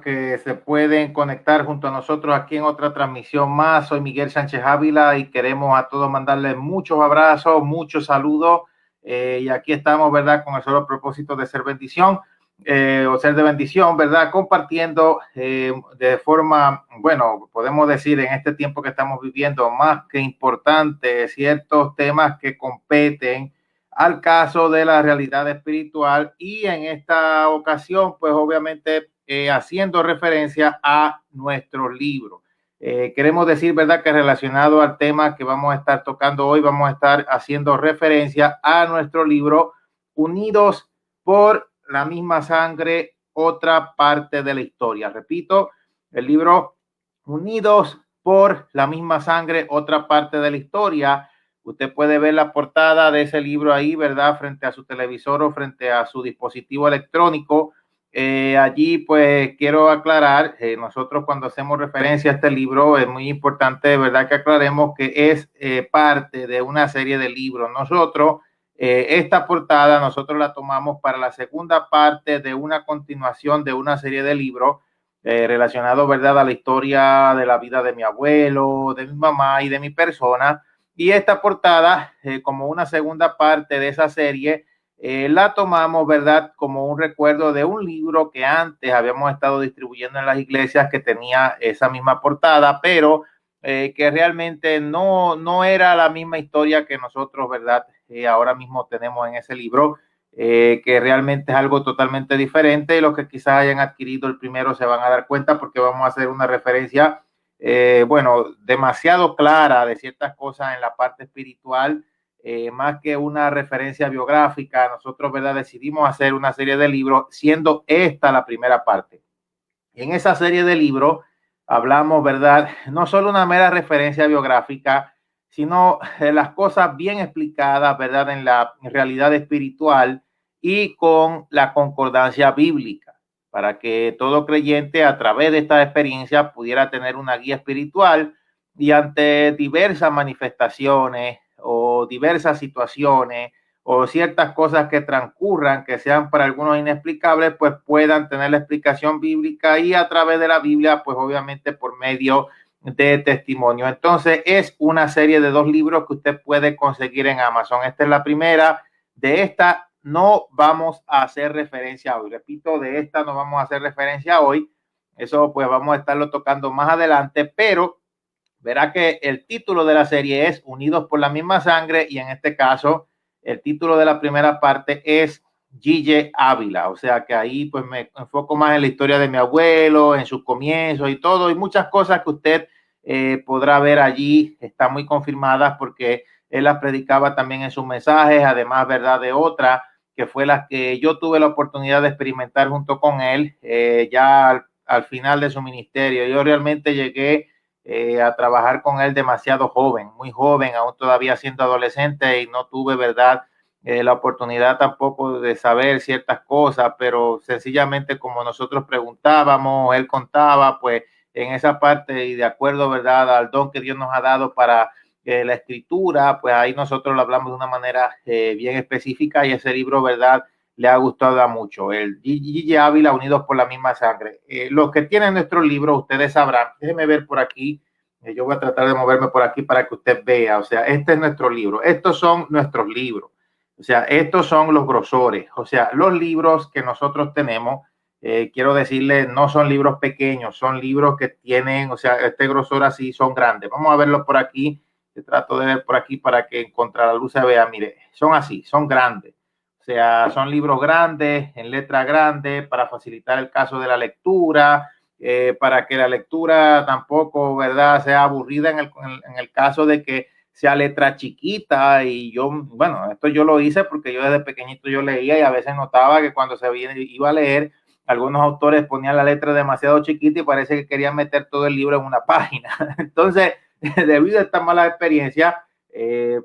que se pueden conectar junto a nosotros aquí en otra transmisión más. Soy Miguel Sánchez Ávila y queremos a todos mandarles muchos abrazos, muchos saludos. Y aquí estamos, ¿verdad? Con el solo propósito de ser bendición o ser de bendición, ¿verdad? Compartiendo de forma, bueno, podemos decir en este tiempo que estamos viviendo, más que importante, ciertos temas que competen al caso de la realidad espiritual y en esta ocasión, pues obviamente haciendo referencia a nuestro libro. Queremos decir, ¿verdad?, que relacionado al tema que vamos a estar tocando hoy, vamos a estar haciendo referencia a nuestro libro Unidos por la misma sangre, otra parte de la historia. Repito, el libro Unidos por la misma sangre, otra parte de la historia. Usted puede ver la portada de ese libro ahí, ¿verdad? Frente a su televisor o frente a su dispositivo electrónico. Allí, pues, quiero aclarar, nosotros cuando hacemos referencia a este libro, es muy importante, ¿verdad?, que aclaremos que es parte de una serie de libros. Nosotros, esta portada, nosotros la tomamos para la segunda parte de una continuación de una serie de libros relacionados, ¿verdad?, a la historia de la vida de mi abuelo, de mi mamá y de mi persona. Y esta portada, como una segunda parte de esa serie, la tomamos, ¿verdad?, como un recuerdo de un libro que antes habíamos estado distribuyendo en las iglesias que tenía esa misma portada, pero que realmente no era la misma historia que nosotros, ¿verdad?, ahora mismo tenemos en ese libro, que realmente es algo totalmente diferente. Y los que quizás hayan adquirido el primero se van a dar cuenta porque vamos a hacer una referencia bueno, demasiado clara de ciertas cosas en la parte espiritual, más que una referencia biográfica. Nosotros, ¿verdad?, decidimos hacer una serie de libros, siendo esta la primera parte. En esa serie de libros hablamos, ¿verdad?, no solo una mera referencia biográfica, sino las cosas bien explicadas, ¿verdad?, en la realidad espiritual y con la concordancia bíblica, para que todo creyente a través de esta experiencia pudiera tener una guía espiritual y ante diversas manifestaciones o diversas situaciones o ciertas cosas que transcurran, que sean para algunos inexplicables, pues puedan tener la explicación bíblica y a través de la Biblia, pues obviamente por medio de testimonio. Entonces es una serie de 2 libros que usted puede conseguir en Amazon. Esta es la primera. De esta no vamos a hacer referencia hoy. Repito, de esta no vamos a hacer referencia hoy. Eso pues vamos a estarlo tocando más adelante, pero verá que el título de la serie es Unidos por la misma sangre y en este caso el título de la primera parte es Gille Ávila, o sea que ahí pues me enfoco más en la historia de mi abuelo, en sus comienzos y todo, y muchas cosas que usted podrá ver allí, están muy confirmadas porque él las predicaba también en sus mensajes, además, ¿verdad?, de otra que fue la que yo tuve la oportunidad de experimentar junto con él ya al final de su ministerio. Yo realmente llegué a trabajar con él demasiado joven, muy joven, aún todavía siendo adolescente, y no tuve, ¿verdad?, la oportunidad tampoco de saber ciertas cosas, pero sencillamente como nosotros preguntábamos, él contaba, pues en esa parte y de acuerdo, ¿verdad?, al don que Dios nos ha dado para la escritura, pues ahí nosotros lo hablamos de una manera bien específica y ese libro, ¿verdad?, le ha gustado a mucho. El Gille Ávila, Unidos por la misma sangre. Los que tienen nuestro libro, ustedes sabrán. Déjenme ver por aquí. Yo voy a tratar de moverme por aquí para que usted vea. O sea, este es nuestro libro. Estos son nuestros libros. O sea, estos son los grosores. O sea, los libros que nosotros tenemos, quiero decirle, no son libros pequeños, son libros que tienen, o sea, este grosor así son grandes. Vamos a verlo por aquí. Te trato de ver por aquí para que contra la luz se vea. Mire, son así, son grandes. O sea, son libros grandes, en letra grande, para facilitar el caso de la lectura, para que la lectura tampoco, ¿verdad?, sea aburrida en el caso de que sea letra chiquita. Y yo, bueno, esto yo lo hice porque yo desde pequeñito yo leía y a veces notaba que cuando iba a leer, algunos autores ponían la letra demasiado chiquita y parece que querían meter todo el libro en una página. Entonces, debido a esta mala experiencia,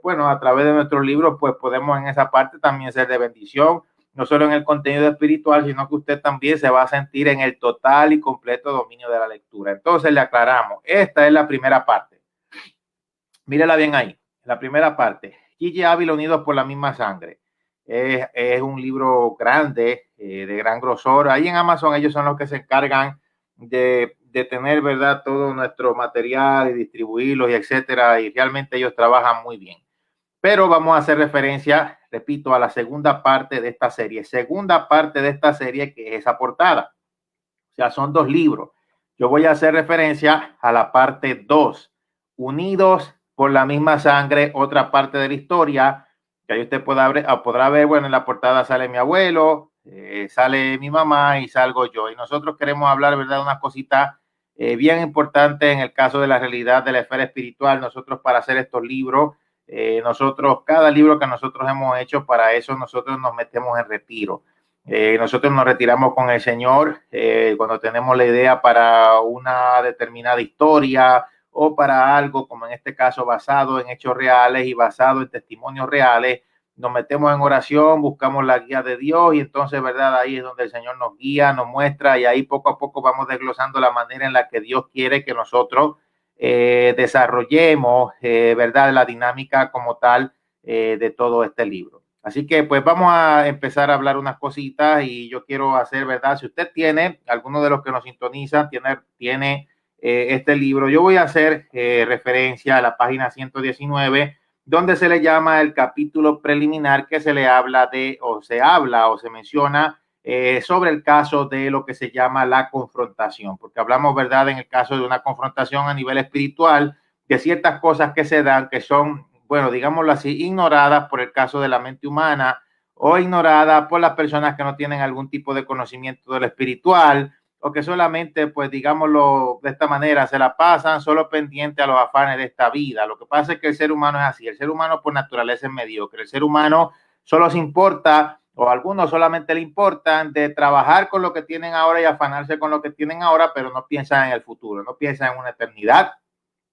bueno, a través de nuestros libros, pues podemos en esa parte también ser de bendición, no solo en el contenido espiritual, sino que usted también se va a sentir en el total y completo dominio de la lectura. Entonces le aclaramos, esta es la primera parte. Mírela bien ahí, la primera parte. Gille Ávila, Unidos por la misma sangre. Es un libro grande, de gran grosor. Ahí en Amazon ellos son los que se encargan de tener, ¿verdad?, todo nuestro material y distribuirlos y etcétera, y realmente ellos trabajan muy bien. Pero vamos a hacer referencia, repito, a la segunda parte de esta serie. Segunda parte de esta serie, que es esa portada. O sea, son 2 libros. Yo voy a hacer referencia a la parte 2, unidos por la misma sangre, otra parte de la historia, que ahí usted podrá ver, bueno, en la portada sale mi abuelo, sale mi mamá y salgo yo. Y nosotros queremos hablar, ¿verdad?, unas cositas bien importantes en el caso de la realidad de la esfera espiritual. Nosotros, para hacer estos libros, cada libro que nosotros hemos hecho, para eso nosotros nos metemos en retiro. Nosotros nos retiramos con el Señor cuando tenemos la idea para una determinada historia o para algo, como en este caso, basado en hechos reales y basado en testimonios reales. Nos metemos en oración, buscamos la guía de Dios y entonces, ¿verdad?, ahí es donde el Señor nos guía, nos muestra, y ahí poco a poco vamos desglosando la manera en la que Dios quiere que nosotros desarrollemos, ¿verdad?, la dinámica como tal de todo este libro. Así que pues vamos a empezar a hablar unas cositas, y yo quiero hacer, ¿verdad?, si usted tiene, alguno de los que nos sintonizan, tiene este libro, yo voy a hacer referencia a la página 119, donde se le llama el capítulo preliminar, que se le habla de, o se menciona sobre el caso de lo que se llama la confrontación, porque hablamos, ¿verdad?, en el caso de una confrontación a nivel espiritual, de ciertas cosas que se dan que son, bueno, digámoslo así, ignoradas por el caso de la mente humana, o ignoradas por las personas que no tienen algún tipo de conocimiento de lo espiritual, o que solamente, pues digámoslo de esta manera, se la pasan solo pendiente a los afanes de esta vida. Lo que pasa es que el ser humano es así, el ser humano por naturaleza es mediocre, el ser humano solo se importa, o a algunos solamente le importan, de trabajar con lo que tienen ahora y afanarse con lo que tienen ahora, pero no piensan en el futuro, no piensan en una eternidad,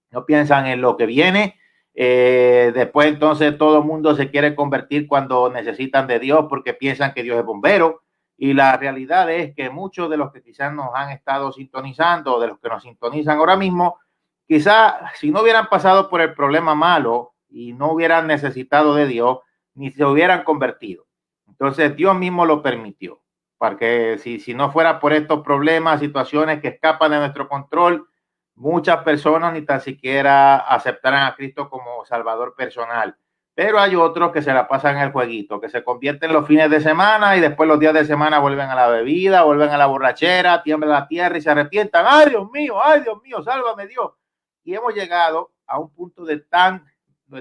no piensan en lo que viene. Después entonces todo el mundo se quiere convertir cuando necesitan de Dios, porque piensan que Dios es bombero, y la realidad es que muchos de los que quizás nos han estado sintonizando, o de los que nos sintonizan ahora mismo, quizás si no hubieran pasado por el problema malo y no hubieran necesitado de Dios, ni se hubieran convertido. Entonces Dios mismo lo permitió, porque si no fuera por estos problemas, situaciones que escapan de nuestro control, muchas personas ni tan siquiera aceptarán a Cristo como Salvador personal. Pero hay otros que se la pasan en el jueguito, que se convierten los fines de semana y después los días de semana vuelven a la bebida, vuelven a la borrachera, tiembla la tierra y se arrepientan. ¡Ay, Dios mío, sálvame Dios! Y hemos llegado a un punto de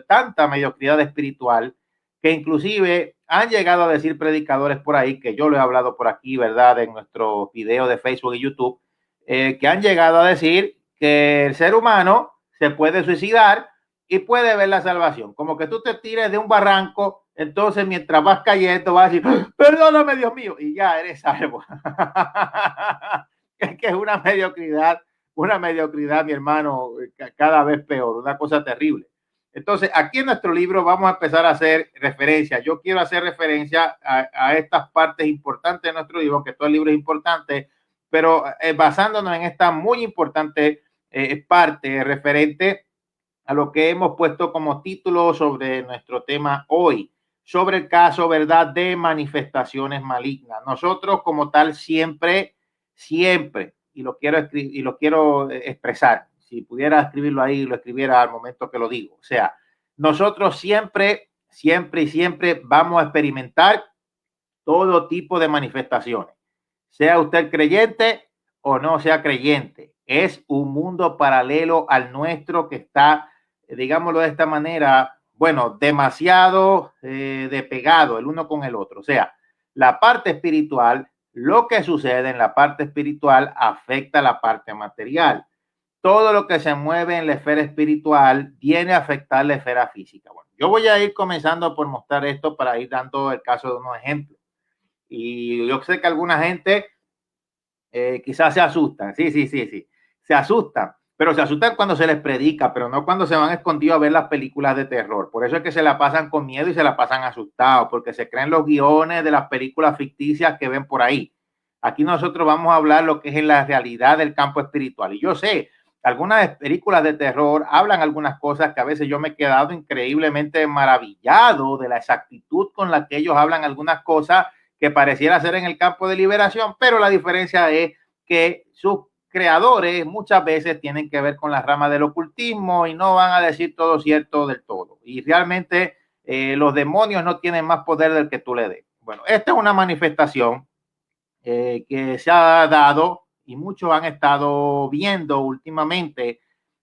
tanta mediocridad espiritual, que inclusive han llegado a decir predicadores por ahí, que yo lo he hablado por aquí, ¿verdad?, en nuestros videos de Facebook y YouTube, que han llegado a decir que el ser humano se puede suicidar y puede ver la salvación. Como que tú te tires de un barranco, entonces mientras vas cayendo vas a decir, perdóname Dios mío, y ya eres salvo. Es que es una mediocridad, mi hermano, cada vez peor, una cosa terrible. Entonces, aquí en nuestro libro vamos a empezar a hacer referencia. Yo quiero hacer referencia a estas partes importantes de nuestro libro, que todo el libro es importante, pero basándonos en esta muy importante parte referente a lo que hemos puesto como título sobre nuestro tema hoy, sobre el caso, ¿verdad?, de manifestaciones malignas. Nosotros como tal siempre, y lo quiero expresar, si pudiera escribirlo ahí, lo escribiera al momento que lo digo. O sea, nosotros siempre vamos a experimentar todo tipo de manifestaciones, sea usted creyente o no sea creyente. Es un mundo paralelo al nuestro que está, digámoslo de esta manera, bueno, demasiado despegado el uno con el otro. O sea, la parte espiritual, lo que sucede en la parte espiritual afecta la parte material. Todo lo que se mueve en la esfera espiritual viene a afectar la esfera física. Bueno, yo voy a ir comenzando por mostrar esto para ir dando el caso de unos ejemplos. Y yo sé que alguna gente quizás se asustan, sí, se asustan, pero se asustan cuando se les predica, pero no cuando se van escondidos a ver las películas de terror. Por eso es que se la pasan con miedo y se la pasan asustados, porque se creen los guiones de las películas ficticias que ven por ahí. Aquí nosotros vamos a hablar lo que es en la realidad del campo espiritual. Y yo sé, algunas películas de terror hablan algunas cosas que a veces yo me he quedado increíblemente maravillado de la exactitud con la que ellos hablan algunas cosas que pareciera ser en el campo de liberación, pero la diferencia es que sus creadores muchas veces tienen que ver con la rama del ocultismo y no van a decir todo cierto del todo. Y realmente los demonios no tienen más poder del que tú le des. Bueno, esta es una manifestación que se ha dado y muchos han estado viendo últimamente.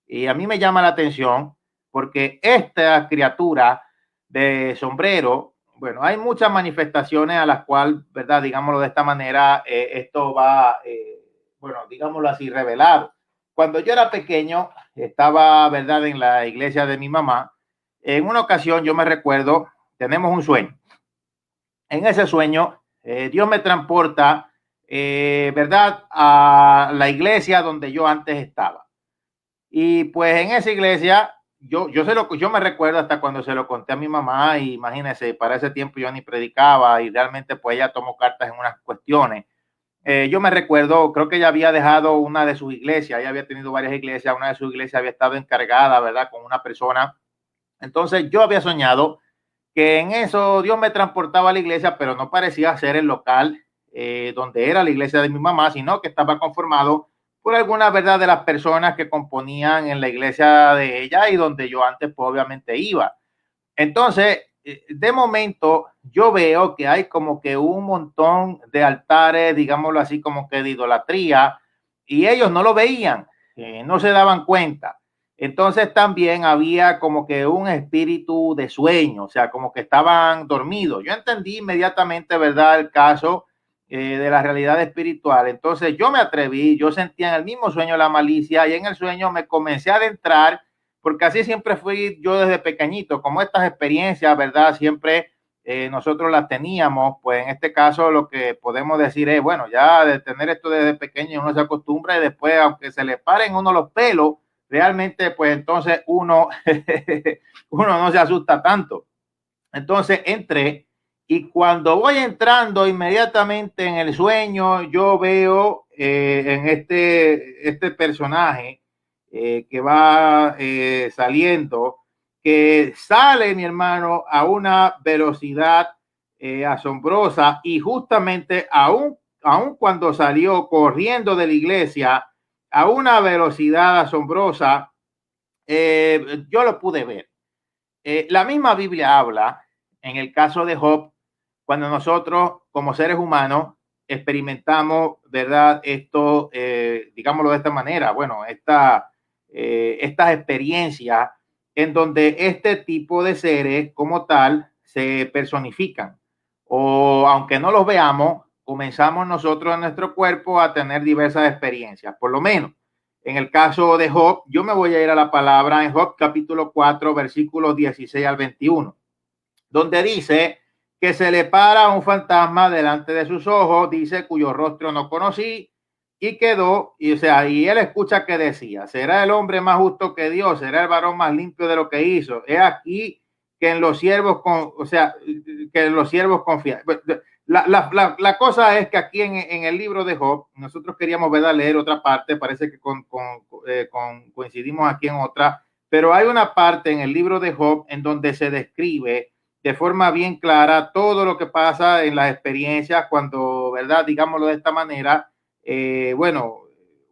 Y a mí me llama la atención porque esta criatura de sombrero, bueno, hay muchas manifestaciones a las cuales, ¿verdad? Digámoslo de esta manera, esto va, bueno, digámoslo así, revelado. Cuando yo era pequeño, estaba, ¿verdad?, en la iglesia de mi mamá. En una ocasión, yo me recuerdo, tenemos un sueño. En ese sueño, Dios me transporta, ¿verdad?, a la iglesia donde yo antes estaba. Y pues en esa iglesia, yo me recuerdo hasta cuando se lo conté a mi mamá, y imagínense, para ese tiempo yo ni predicaba y realmente pues ella tomó cartas en unas cuestiones. Yo me recuerdo, creo que ella había dejado una de sus iglesias, ella había tenido varias iglesias, una de sus iglesias había estado encargada, ¿verdad?, con una persona. Entonces yo había soñado que en eso Dios me transportaba a la iglesia, pero no parecía ser el local donde era la iglesia de mi mamá, sino que estaba conformado por alguna, verdad, de las personas que componían en la iglesia de ella y donde yo antes pues, obviamente iba. Entonces, de momento, yo veo que hay como que un montón de altares, digámoslo así, como que de idolatría, y ellos no lo veían, no se daban cuenta. Entonces también había como que un espíritu de sueño, o sea, como que estaban dormidos. Yo entendí inmediatamente, ¿verdad?, el caso de la realidad espiritual. Entonces yo me atreví, yo sentía en el mismo sueño la malicia y en el sueño me comencé a adentrar porque así siempre fui yo desde pequeñito, como estas experiencias, ¿verdad? Siempre nosotros las teníamos, pues en este caso lo que podemos decir es, bueno, ya de tener esto desde pequeño uno se acostumbra y después, aunque se le paren uno los pelos, realmente pues entonces uno, uno no se asusta tanto. Entonces entré y cuando voy entrando inmediatamente en el sueño, yo veo en este personaje que va saliendo, que sale mi hermano a una velocidad asombrosa y justamente aún cuando salió corriendo de la iglesia a una velocidad asombrosa, yo lo pude ver. La misma Biblia habla, en el caso de Job, cuando nosotros como seres humanos experimentamos, ¿verdad? Esto, digámoslo de esta manera, bueno, estas experiencias en donde este tipo de seres como tal se personifican. O aunque no los veamos, comenzamos nosotros en nuestro cuerpo a tener diversas experiencias, por lo menos. En el caso de Job, yo me voy a ir a la palabra en Job capítulo 4, versículos 16 al 21, donde dice que se le para un fantasma delante de sus ojos, dice, cuyo rostro no conocí, y quedó, y o sea, y él escucha que decía, será el hombre más justo que Dios, será el varón más limpio de lo que hizo. He aquí que en los siervos, o sea, que en los siervos confía. La cosa es que aquí en el libro de Job, nosotros queríamos, ¿verdad?, leer otra parte, parece que coincidimos aquí en otra, pero hay una parte en el libro de Job en donde se describe de forma bien clara todo lo que pasa en las experiencias cuando, ¿verdad?, digámoslo de esta manera, bueno,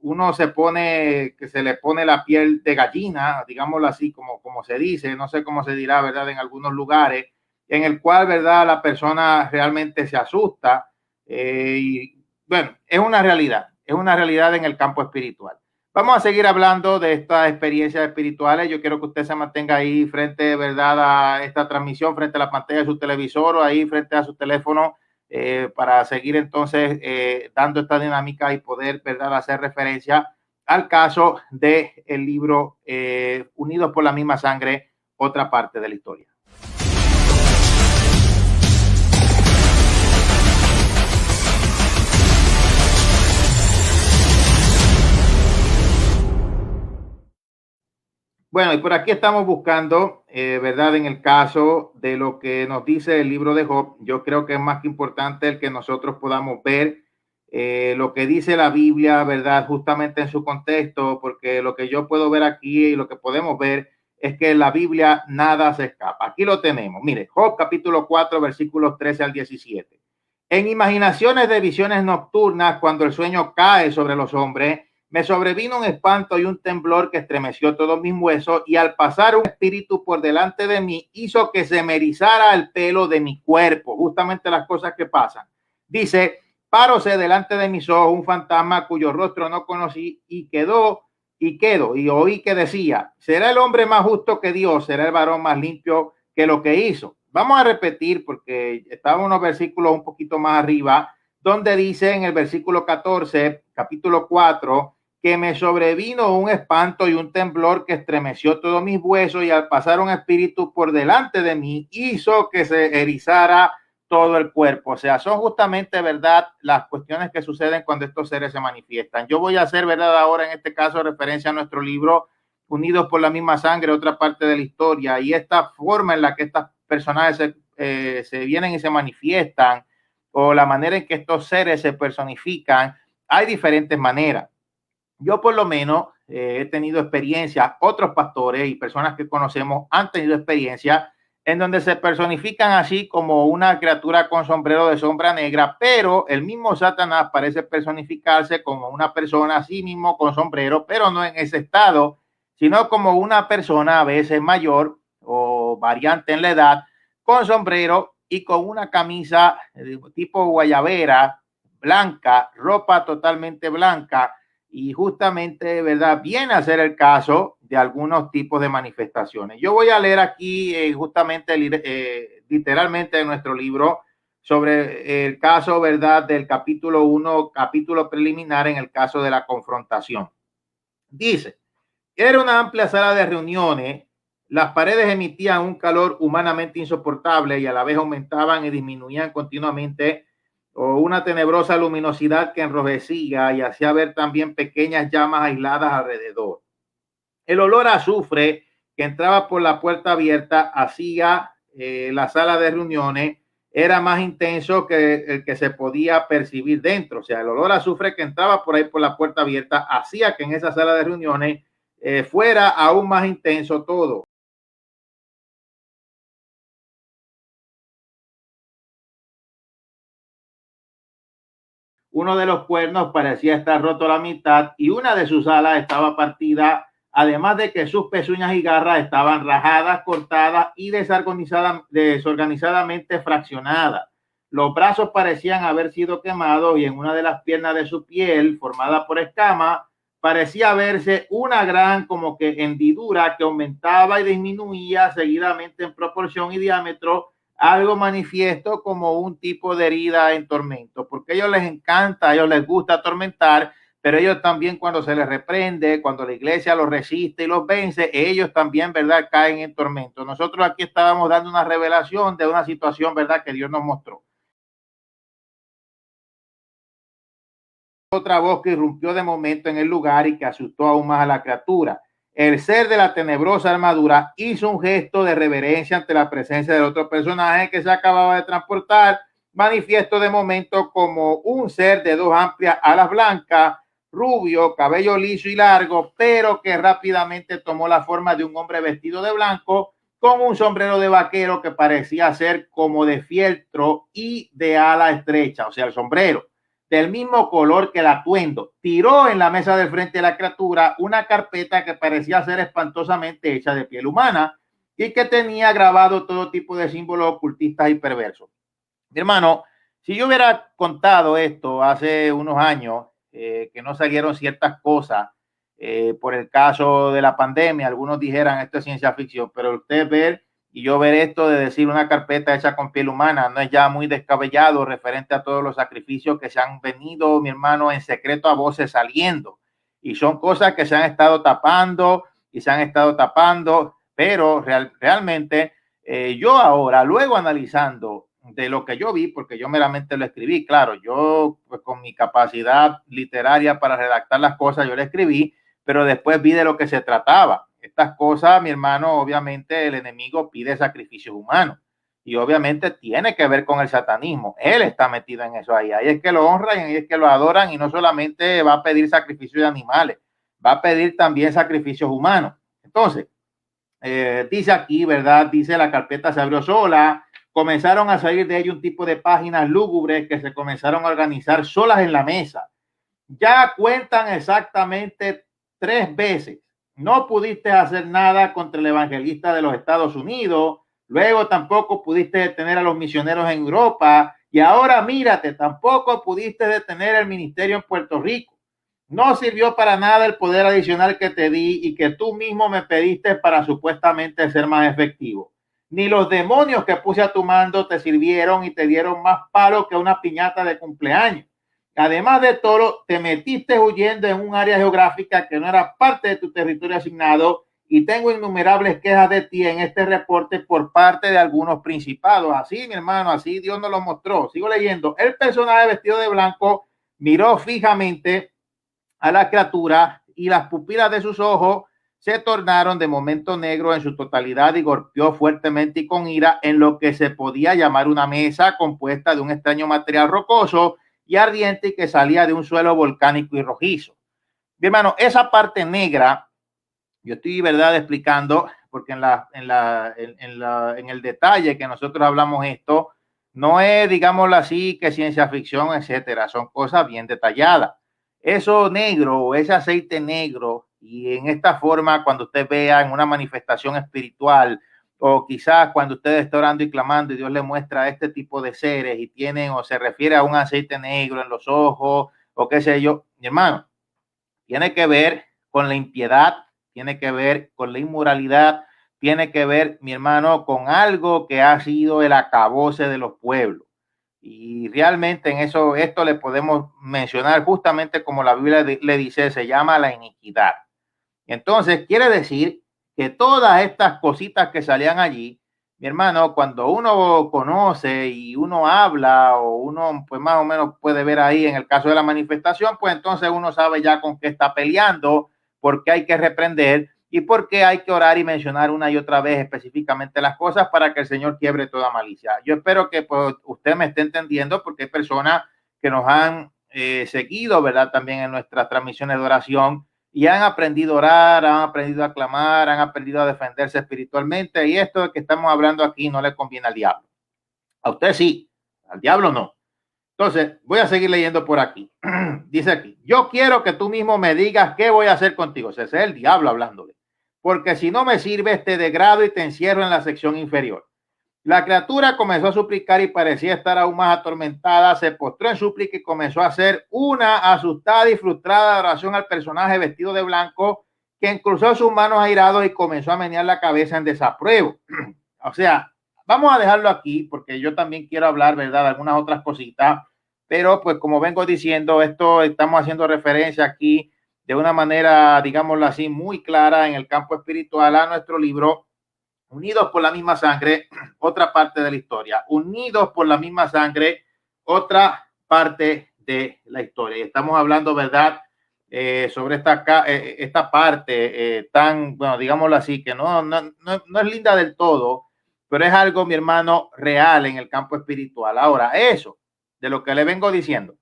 uno que se le pone la piel de gallina, digámoslo así, como se dice, no sé cómo se dirá, ¿verdad?, en algunos lugares, en el cual, ¿verdad?, la persona realmente se asusta. Y bueno, es una realidad en el campo espiritual. Vamos a seguir hablando de estas experiencias espirituales. Yo quiero que usted se mantenga ahí frente, ¿verdad?, a esta transmisión, frente a la pantalla de su televisor o ahí frente a su teléfono, para seguir entonces dando esta dinámica y poder, ¿verdad?, hacer referencia al caso del libro Unidos por la misma sangre, otra parte de la historia. Bueno, y por aquí estamos buscando, ¿verdad? En el caso de lo que nos dice el libro de Job, yo creo que es más que importante el que nosotros podamos ver lo que dice la Biblia, ¿verdad? Justamente en su contexto, porque lo que yo puedo ver aquí y lo que podemos ver es que en la Biblia nada se escapa. Aquí lo tenemos. Mire, Job capítulo 4, versículos 13 al 17. En imaginaciones de visiones nocturnas, cuando el sueño cae sobre los hombres, me sobrevino un espanto y un temblor que estremeció todos mis huesos, y al pasar un espíritu por delante de mí hizo que se me erizara el pelo de mi cuerpo. Justamente las cosas que pasan. Dice, paróse delante de mis ojos un fantasma cuyo rostro no conocí, y quedo y oí que decía, será el hombre más justo que Dios, será el varón más limpio que lo que hizo. Vamos a repetir porque estaban unos versículos un poquito más arriba, donde dice en el versículo 14, capítulo 4, que me sobrevino un espanto y un temblor que estremeció todos mis huesos, y al pasar un espíritu por delante de mí hizo que se erizara todo el cuerpo. O sea, son justamente, ¿verdad?, las cuestiones que suceden cuando estos seres se manifiestan. Yo voy a hacer, ¿verdad?, ahora en este caso referencia a nuestro libro Unidos por la misma sangre, otra parte de la historia, y esta forma en la que estos personajes se vienen y se manifiestan, o la manera en que estos seres se personifican, hay diferentes maneras. Yo por lo menos he tenido experiencia, otros pastores y personas que conocemos han tenido experiencia en donde se personifican así como una criatura con sombrero de sombra negra, pero el mismo Satanás parece personificarse como una persona así mismo con sombrero, pero no en ese estado, sino como una persona a veces mayor o variante en la edad, con sombrero y con una camisa tipo guayabera, blanca, ropa totalmente blanca, y justamente, ¿verdad?, viene a ser el caso de algunos tipos de manifestaciones. Yo voy a leer aquí justamente literalmente de nuestro libro sobre el caso, ¿verdad?, del capítulo 1, capítulo preliminar en el caso de la confrontación. Dice, era una amplia sala de reuniones, las paredes emitían un calor humanamente insoportable y a la vez aumentaban y disminuían continuamente, o una tenebrosa luminosidad que enrojecía y hacía ver también pequeñas llamas aisladas alrededor. El olor a azufre que entraba por la puerta abierta hacía la sala de reuniones era más intenso que el que se podía percibir dentro. O sea, el olor a azufre que entraba por ahí por la puerta abierta hacía que en esa sala de reuniones fuera aún más intenso todo. Uno de los cuernos parecía estar roto a la mitad y una de sus alas estaba partida, además de que sus pezuñas y garras estaban rajadas, cortadas y desorganizadamente fraccionadas. Los brazos parecían haber sido quemados y en una de las piernas de su piel, formada por escamas, parecía verse una gran como que hendidura que aumentaba y disminuía seguidamente en proporción y diámetro, algo manifiesto como un tipo de herida en tormento, porque a ellos les encanta, a ellos les gusta atormentar, pero ellos también cuando se les reprende, cuando la iglesia los resiste y los vence, ellos también, ¿verdad?, caen en tormento. Nosotros aquí estábamos dando una revelación de una situación, ¿verdad?, que Dios nos mostró. Otra voz que irrumpió de momento en el lugar y que asustó aún más a la criatura. El ser de la tenebrosa armadura hizo un gesto de reverencia ante la presencia del otro personaje que se acababa de transportar, manifiesto de momento como un ser de dos amplias alas blancas, rubio, cabello liso y largo, pero que rápidamente tomó la forma de un hombre vestido de blanco con un sombrero de vaquero que parecía ser como de fieltro y de ala estrecha, o sea, el sombrero del mismo color que el atuendo. Tiró en la mesa del frente de la criatura una carpeta que parecía ser espantosamente hecha de piel humana y que tenía grabado todo tipo de símbolos ocultistas y perversos. Mi hermano, si yo hubiera contado esto hace unos años, que no salieron ciertas cosas por el caso de la pandemia, algunos dijeran esto es ciencia ficción, pero usted ver y yo ver esto de decir una carpeta hecha con piel humana no es ya muy descabellado referente a todos los sacrificios que se han venido, mi hermano, en secreto a voces saliendo. Y son cosas que se han estado tapando y se han estado tapando, pero realmente yo ahora, luego analizando de lo que yo vi, porque yo meramente lo escribí, claro, yo pues, con mi capacidad literaria para redactar las cosas, yo lo escribí, pero después vi de lo que se trataba. Estas cosas, mi hermano, obviamente el enemigo pide sacrificios humanos y obviamente tiene que ver con el satanismo. Él está metido en eso ahí. Ahí es que lo honran y ahí es que lo adoran y no solamente va a pedir sacrificios de animales, va a pedir también sacrificios humanos. Entonces, dice aquí, ¿verdad? Dice la carpeta se abrió sola, comenzaron a salir de ella un tipo de páginas lúgubres que se comenzaron a organizar solas en la mesa. Ya cuentan exactamente 3 veces. No pudiste hacer nada contra el evangelista de los Estados Unidos, luego tampoco pudiste detener a los misioneros en Europa y ahora mírate, tampoco pudiste detener el ministerio en Puerto Rico. No sirvió para nada el poder adicional que te di y que tú mismo me pediste para supuestamente ser más efectivo. Ni los demonios que puse a tu mando te sirvieron y te dieron más palo que una piñata de cumpleaños. Además de todo, te metiste huyendo en un área geográfica que no era parte de tu territorio asignado y tengo innumerables quejas de ti en este reporte por parte de algunos principados. Así, mi hermano, así Dios nos lo mostró. Sigo leyendo. El personaje vestido de blanco miró fijamente a la criatura y las pupilas de sus ojos se tornaron de momento negros en su totalidad y golpeó fuertemente y con ira en lo que se podía llamar una mesa compuesta de un extraño material rocoso y ardiente que salía de un suelo volcánico y rojizo. Mi hermano, esa parte negra, yo estoy, verdad, explicando, porque en el detalle que nosotros hablamos esto, no es, digámoslo así, que ciencia ficción, etcétera, son cosas bien detalladas. Eso negro, ese aceite negro, y en esta forma, cuando usted vea en una manifestación espiritual, o quizás cuando usted está orando y clamando y Dios le muestra este tipo de seres y tienen o se refiere a un aceite negro en los ojos o qué sé yo, mi hermano, tiene que ver con la impiedad, tiene que ver con la inmoralidad, tiene que ver, mi hermano, con algo que ha sido el acabose de los pueblos. Y realmente en eso, esto le podemos mencionar justamente como la Biblia le dice, se llama la iniquidad. Entonces, quiere decir que todas estas cositas que salían allí, mi hermano, cuando uno conoce y uno habla o uno pues más o menos puede ver ahí en el caso de la manifestación, pues entonces uno sabe ya con qué está peleando, por qué hay que reprender y por qué hay que orar y mencionar una y otra vez específicamente las cosas para que el Señor quiebre toda malicia. Yo espero que pues, usted me esté entendiendo porque hay personas que nos han seguido, ¿verdad? También en nuestras transmisiones de oración y han aprendido a orar, han aprendido a clamar, han aprendido a defenderse espiritualmente y esto de que estamos hablando aquí no le conviene al diablo. A usted sí, al diablo no. Entonces, voy a seguir leyendo por aquí. Dice aquí, yo quiero que tú mismo me digas qué voy a hacer contigo. Ese es el diablo hablándole. Porque si no me sirves, te degrado y te encierro en la sección inferior. La criatura comenzó a suplicar y parecía estar aún más atormentada. Se postró en súplica y comenzó a hacer una asustada y frustrada oración al personaje vestido de blanco, quien cruzó sus manos airados y comenzó a menear la cabeza en desapruebo. O sea, vamos a dejarlo aquí porque yo también quiero hablar, ¿verdad?, de algunas otras cositas, pero pues como vengo diciendo, esto estamos haciendo referencia aquí de una manera, digámoslo así, muy clara en el campo espiritual a nuestro libro Unidos por la misma sangre, otra parte de la historia. Unidos por la misma sangre, otra parte de la historia. Y estamos hablando, ¿verdad?, sobre esta parte tan, bueno, digámoslo así, que no es linda del todo, pero es algo, mi hermano, real en el campo espiritual. Ahora, eso de lo que le vengo diciendo,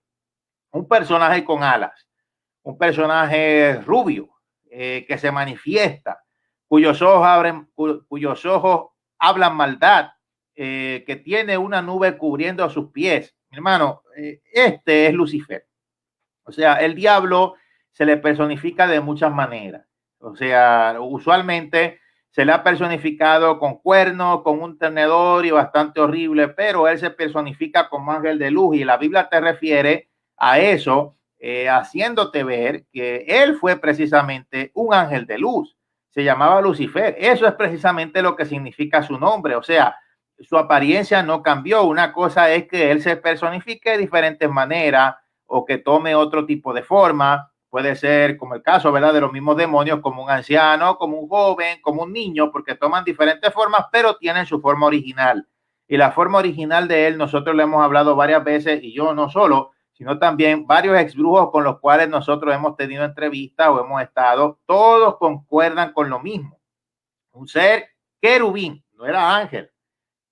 un personaje con alas, un personaje rubio que se manifiesta, cuyos ojos hablan maldad, que tiene una nube cubriendo sus pies. Mi hermano, este es Lucifer. O sea, el diablo se le personifica de muchas maneras. O sea, usualmente se le ha personificado con cuernos, con un tenedor y bastante horrible, pero él se personifica como ángel de luz y la Biblia te refiere a eso, haciéndote ver que él fue precisamente un ángel de luz. Se llamaba Lucifer. Eso es precisamente lo que significa su nombre. O sea, su apariencia no cambió. Una cosa es que él se personifique de diferentes maneras o que tome otro tipo de forma. Puede ser como el caso, ¿verdad?, de los mismos demonios, como un anciano, como un joven, como un niño, porque toman diferentes formas, pero tienen su forma original. Y la forma original de él, nosotros le hemos hablado varias veces, y yo no solo, sino también varios exbrujos con los cuales nosotros hemos tenido entrevistas o hemos estado, todos concuerdan con lo mismo. Un ser querubín, no era ángel,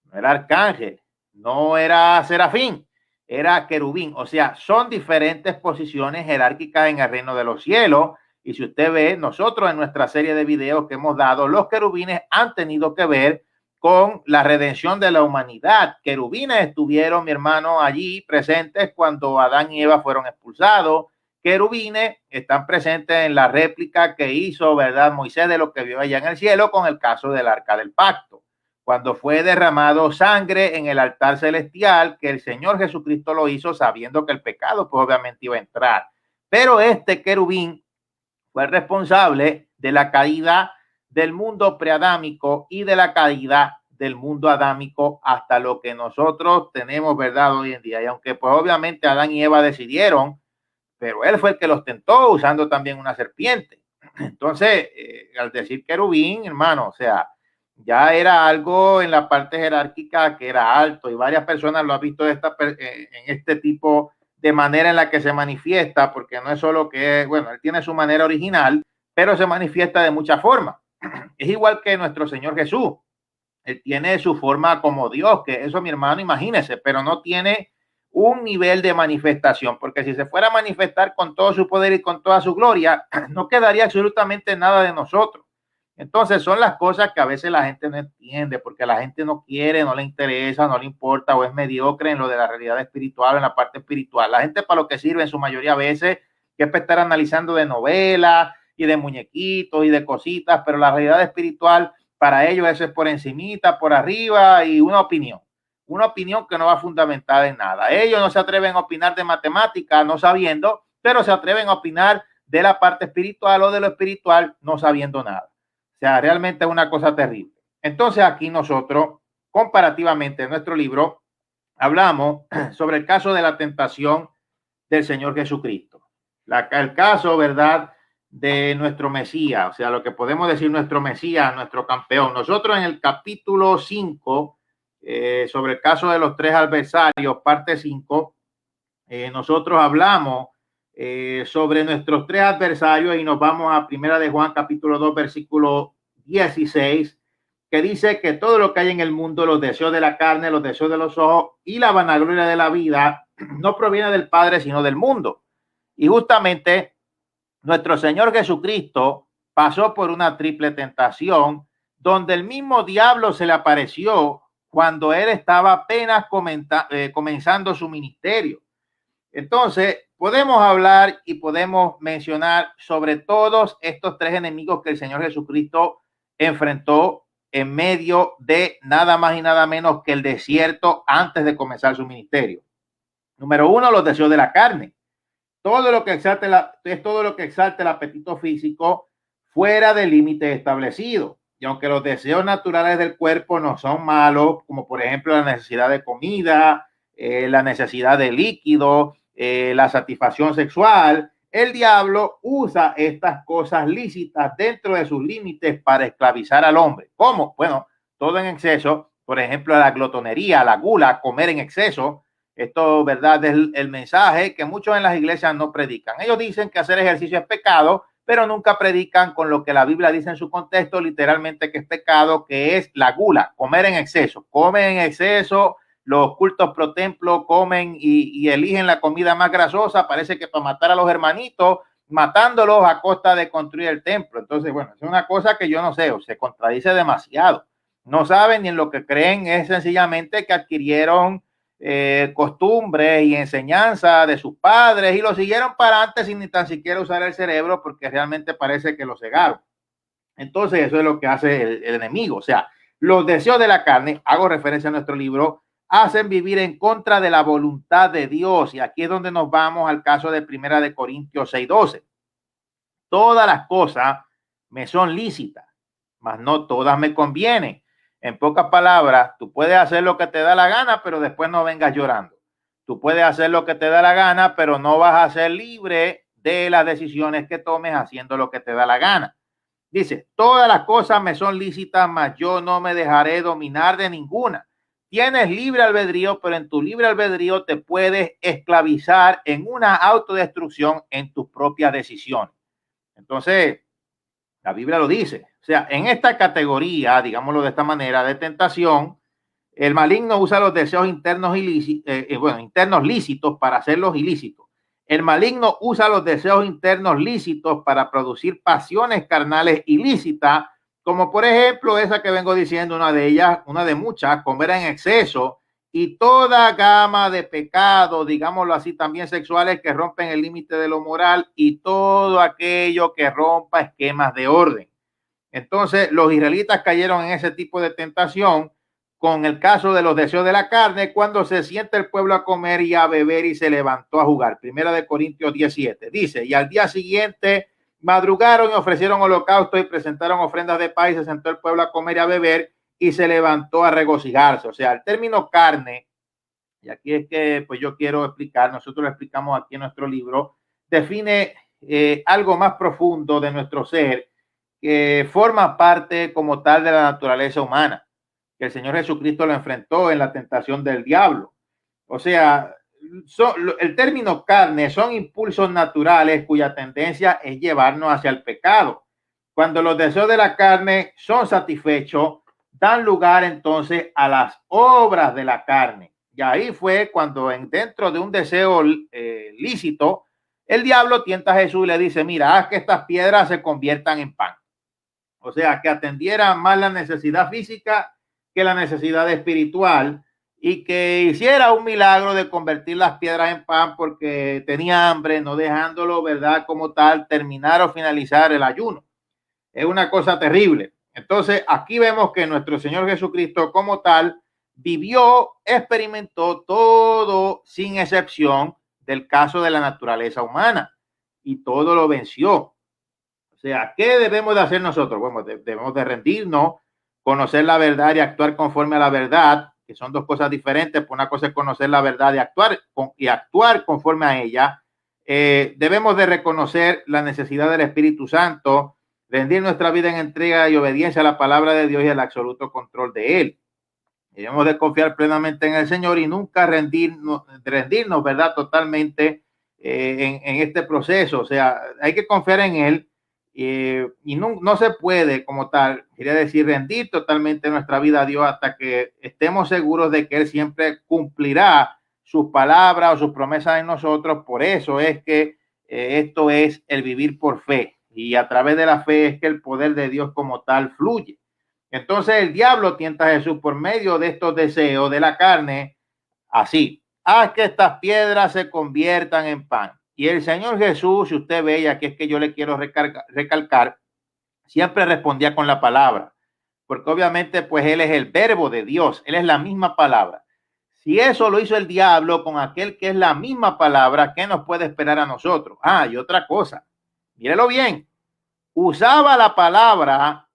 no era arcángel, no era serafín, era querubín. O sea, son diferentes posiciones jerárquicas en el reino de los cielos. Y si usted ve, nosotros en nuestra serie de videos que hemos dado, los querubines han tenido que ver con la redención de la humanidad. Querubines estuvieron, mi hermano, allí presentes cuando Adán y Eva fueron expulsados. querubines están presentes en la réplica que hizo, ¿verdad?, Moisés de lo que vio allá en el cielo con el caso del arca del pacto, cuando fue derramado sangre en el altar celestial, que el Señor Jesucristo lo hizo sabiendo que el pecado pues obviamente iba a entrar. Pero este querubín fue responsable de la caída del mundo preadámico y de la caída del mundo adámico hasta lo que nosotros tenemos, ¿verdad?, hoy en día. Y aunque pues obviamente Adán y Eva decidieron, pero él fue el que los tentó usando también una serpiente. Entonces, al decir querubín, hermano, o sea, ya era algo en la parte jerárquica que era alto, y varias personas lo han visto en este tipo de manera en la que se manifiesta, porque no es solo que, bueno, él tiene su manera original, pero se manifiesta de muchas formas. Es igual que nuestro Señor Jesús. Él tiene su forma como Dios, que eso, mi hermano, imagínese, pero no tiene un nivel de manifestación, porque si se fuera a manifestar con todo su poder y con toda su gloria, no quedaría absolutamente nada de nosotros. Entonces son las cosas que a veces la gente no entiende, porque la gente no quiere, no le interesa, no le importa, o es mediocre en lo de la realidad espiritual, en la parte espiritual. La gente para lo que sirve en su mayoría a veces, que es para estar analizando de novelas y de muñequitos y de cositas, pero la realidad espiritual para ellos eso es por encimita, por arriba, y una opinión que no va fundamentada en nada. Ellos no se atreven a opinar de matemáticas no sabiendo, pero se atreven a opinar de la parte espiritual o de lo espiritual no sabiendo nada. O sea, realmente es una cosa terrible. Entonces aquí nosotros, comparativamente en nuestro libro, hablamos sobre el caso de la tentación del Señor Jesucristo. El caso, ¿verdad?, de nuestro Mesías, o sea, lo que podemos decir nuestro Mesías, nuestro campeón. Nosotros en el capítulo 5, sobre el caso de los tres adversarios, parte 5, nosotros hablamos sobre nuestros tres adversarios y nos vamos a Primera de Juan, capítulo 2, versículo 16, que dice que todo lo que hay en el mundo, los deseos de la carne, los deseos de los ojos y la vanagloria de la vida, no proviene del Padre, sino del mundo. Y justamente nuestro Señor Jesucristo pasó por una triple tentación donde el mismo diablo se le apareció cuando él estaba apenas comenzando su ministerio. Entonces, podemos hablar y podemos mencionar sobre todos estos tres enemigos que el Señor Jesucristo enfrentó en medio de nada más y nada menos que el desierto antes de comenzar su ministerio. Número uno, los deseos de la carne. Todo lo que exalte el apetito físico fuera del límite establecido. Y aunque los deseos naturales del cuerpo no son malos, como por ejemplo la necesidad de comida, la necesidad de líquido, la satisfacción sexual, el diablo usa estas cosas lícitas dentro de sus límites para esclavizar al hombre. ¿Cómo? Bueno, todo en exceso, por ejemplo, la glotonería, la gula, comer en exceso. Esto, ¿verdad?, es el mensaje que muchos en las iglesias no predican. Ellos dicen que hacer ejercicio es pecado, pero nunca predican con lo que la Biblia dice en su contexto, literalmente que es pecado, que es la gula, comer en exceso. Comen en exceso, los cultos pro templo comen y eligen la comida más grasosa, parece que para matar a los hermanitos, matándolos a costa de construir el templo. Entonces, bueno, es una cosa que yo no sé, o se contradice demasiado. No saben ni en lo que creen, es sencillamente que adquirieron costumbres y enseñanza de sus padres y lo siguieron para antes sin ni tan siquiera usar el cerebro porque realmente parece que lo cegaron. Entonces eso es lo que hace el enemigo. O sea, los deseos de la carne, hago referencia a nuestro libro, hacen vivir en contra de la voluntad de Dios. Y aquí es donde nos vamos al caso de Primera de Corintios 6:12. Todas las cosas me son lícitas, mas no todas me convienen. En pocas palabras, tú puedes hacer lo que te da la gana, pero después no vengas llorando. Tú puedes hacer lo que te da la gana, pero no vas a ser libre de las decisiones que tomes haciendo lo que te da la gana. Dice, todas las cosas me son lícitas, mas yo no me dejaré dominar de ninguna. Tienes libre albedrío, pero en tu libre albedrío te puedes esclavizar en una autodestrucción en tus propias decisiones. Entonces, la Biblia lo dice. O sea, en esta categoría, digámoslo de esta manera, de tentación, el maligno usa los deseos internos internos lícitos para hacerlos ilícitos. El maligno usa los deseos internos lícitos para producir pasiones carnales ilícitas, como por ejemplo esa que vengo diciendo, una de ellas, una de muchas, comer en exceso y toda gama de pecados, digámoslo así, también sexuales que rompen el límite de lo moral y todo aquello que rompa esquemas de orden. Entonces, los israelitas cayeron en ese tipo de tentación con el caso de los deseos de la carne, cuando se siente el pueblo a comer y a beber y se levantó a jugar. Primera de Corintios 17 dice, y al día siguiente madrugaron y ofrecieron holocausto y presentaron ofrendas de paz y se sentó el pueblo a comer y a beber y se levantó a regocijarse. O sea, el término carne, y aquí es que pues yo quiero explicar, nosotros lo explicamos aquí en nuestro libro, define algo más profundo de nuestro ser que forma parte como tal de la naturaleza humana, que el Señor Jesucristo lo enfrentó en la tentación del diablo. O sea, el término carne son impulsos naturales cuya tendencia es llevarnos hacia el pecado. Cuando los deseos de la carne son satisfechos, dan lugar entonces a las obras de la carne. Y ahí fue cuando dentro de un deseo lícito, el diablo tienta a Jesús y le dice, mira, haz que estas piedras se conviertan en pan. O sea, que atendiera más la necesidad física que la necesidad espiritual y que hiciera un milagro de convertir las piedras en pan porque tenía hambre, no dejándolo, ¿verdad? Como tal, terminar o finalizar el ayuno. Es una cosa terrible. Entonces, aquí vemos que nuestro Señor Jesucristo como tal vivió, experimentó todo sin excepción del caso de la naturaleza humana y todo lo venció. O sea, ¿qué debemos de hacer nosotros? Bueno, debemos de rendirnos, conocer la verdad y actuar conforme a la verdad, que son dos cosas diferentes. Pues una cosa es conocer la verdad y actuar conforme a ella. Debemos de reconocer la necesidad del Espíritu Santo, rendir nuestra vida en entrega y obediencia a la palabra de Dios y al absoluto control de Él. Debemos de confiar plenamente en el Señor y nunca rendirnos, ¿verdad? Totalmente en este proceso. O sea, hay que confiar en Él y no se puede como tal, quería decir, rendir totalmente nuestra vida a Dios hasta que estemos seguros de que Él siempre cumplirá sus palabras o sus promesas en nosotros. Por eso es que esto es el vivir por fe y a través de la fe es que el poder de Dios como tal fluye. Entonces el diablo tienta a Jesús por medio de estos deseos de la carne, así, haz que estas piedras se conviertan en pan. Y el Señor Jesús, si usted ve, y aquí es que yo le quiero recalcar, siempre respondía con la palabra, porque obviamente pues Él es el verbo de Dios, Él es la misma palabra. Si eso lo hizo el diablo con aquel que es la misma palabra, ¿qué nos puede esperar a nosotros? Y otra cosa, mírelo bien, usaba la palabra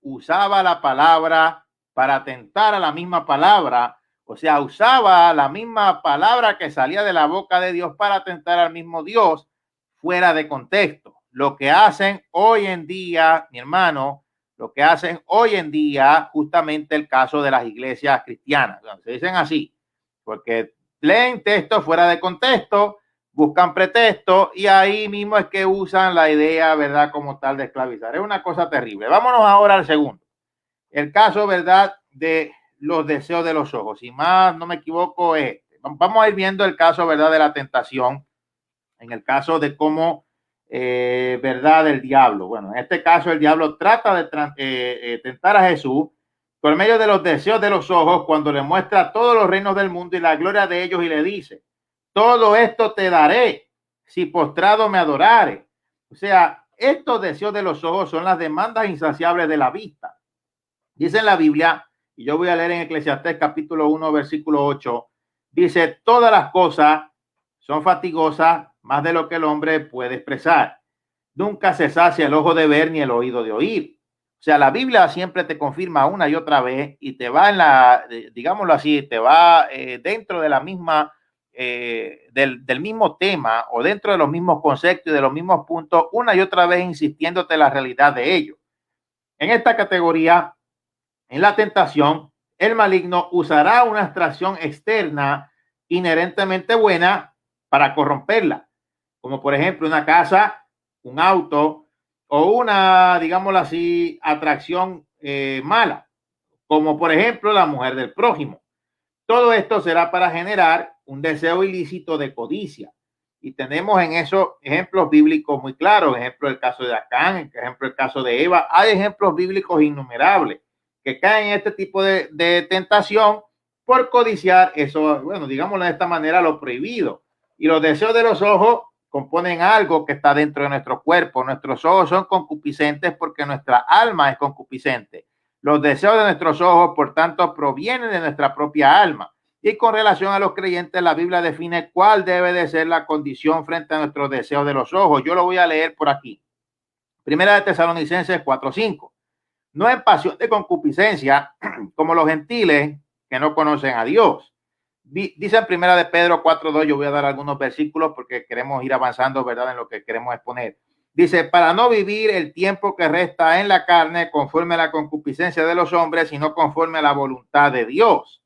para tentar a la misma palabra, o sea, usaba la misma palabra que salía de la boca de Dios para tentar al mismo Dios fuera de contexto. Lo que hacen hoy en día, mi hermano, lo que hacen hoy en día, justamente el caso de las iglesias cristianas, se dicen así, porque leen textos fuera de contexto, buscan pretextos y ahí mismo es que usan la idea, ¿verdad? Como tal de esclavizar. Es una cosa terrible. Vámonos ahora al segundo. El caso, ¿verdad? De los deseos de los ojos. Si más no me equivoco, vamos a ir viendo el caso, ¿verdad? De la tentación. En el caso de cómo, ¿verdad? Del diablo. Bueno, en este caso el diablo trata de tentar a Jesús por medio de los deseos de los ojos cuando le muestra todos los reinos del mundo y la gloria de ellos y le dice, todo esto te daré si postrado me adorares. O sea, estos deseos de los ojos son las demandas insaciables de la vista. Dice en la Biblia, y yo voy a leer en Eclesiastés capítulo 1, versículo 8, dice, todas las cosas son fatigosas, más de lo que el hombre puede expresar. Nunca se sacia el ojo de ver ni el oído de oír. O sea, la Biblia siempre te confirma una y otra vez y te va en la, digámoslo así, te va dentro de la misma, del mismo tema o dentro de los mismos conceptos y de los mismos puntos, una y otra vez insistiéndote en la realidad de ello. En esta categoría, en la tentación, el maligno usará una abstracción externa inherentemente buena para corromperla, como por ejemplo una casa, un auto o una, digámoslo así, atracción mala, como por ejemplo la mujer del prójimo. Todo esto será para generar un deseo ilícito de codicia. Y tenemos en eso ejemplos bíblicos muy claros, ejemplo el caso de Acán, ejemplo el caso de Eva. Hay ejemplos bíblicos innumerables que caen en este tipo de tentación por codiciar eso, bueno, digámoslo de esta manera, lo prohibido. Y los deseos de los ojos componen algo que está dentro de nuestro cuerpo. Nuestros ojos son concupiscentes porque nuestra alma es concupiscente. Los deseos de nuestros ojos, por tanto, provienen de nuestra propia alma. Y con relación a los creyentes, la Biblia define cuál debe de ser la condición frente a nuestros deseos de los ojos. Yo lo voy a leer por aquí. Primera de Tesalonicenses 4:5. No en pasión de concupiscencia, como los gentiles que no conocen a Dios. Dice en Primera de Pedro 4:2, yo voy a dar algunos versículos porque queremos ir avanzando, ¿verdad?, en lo que queremos exponer. Dice, para no vivir el tiempo que resta en la carne conforme a la concupiscencia de los hombres, sino conforme a la voluntad de Dios.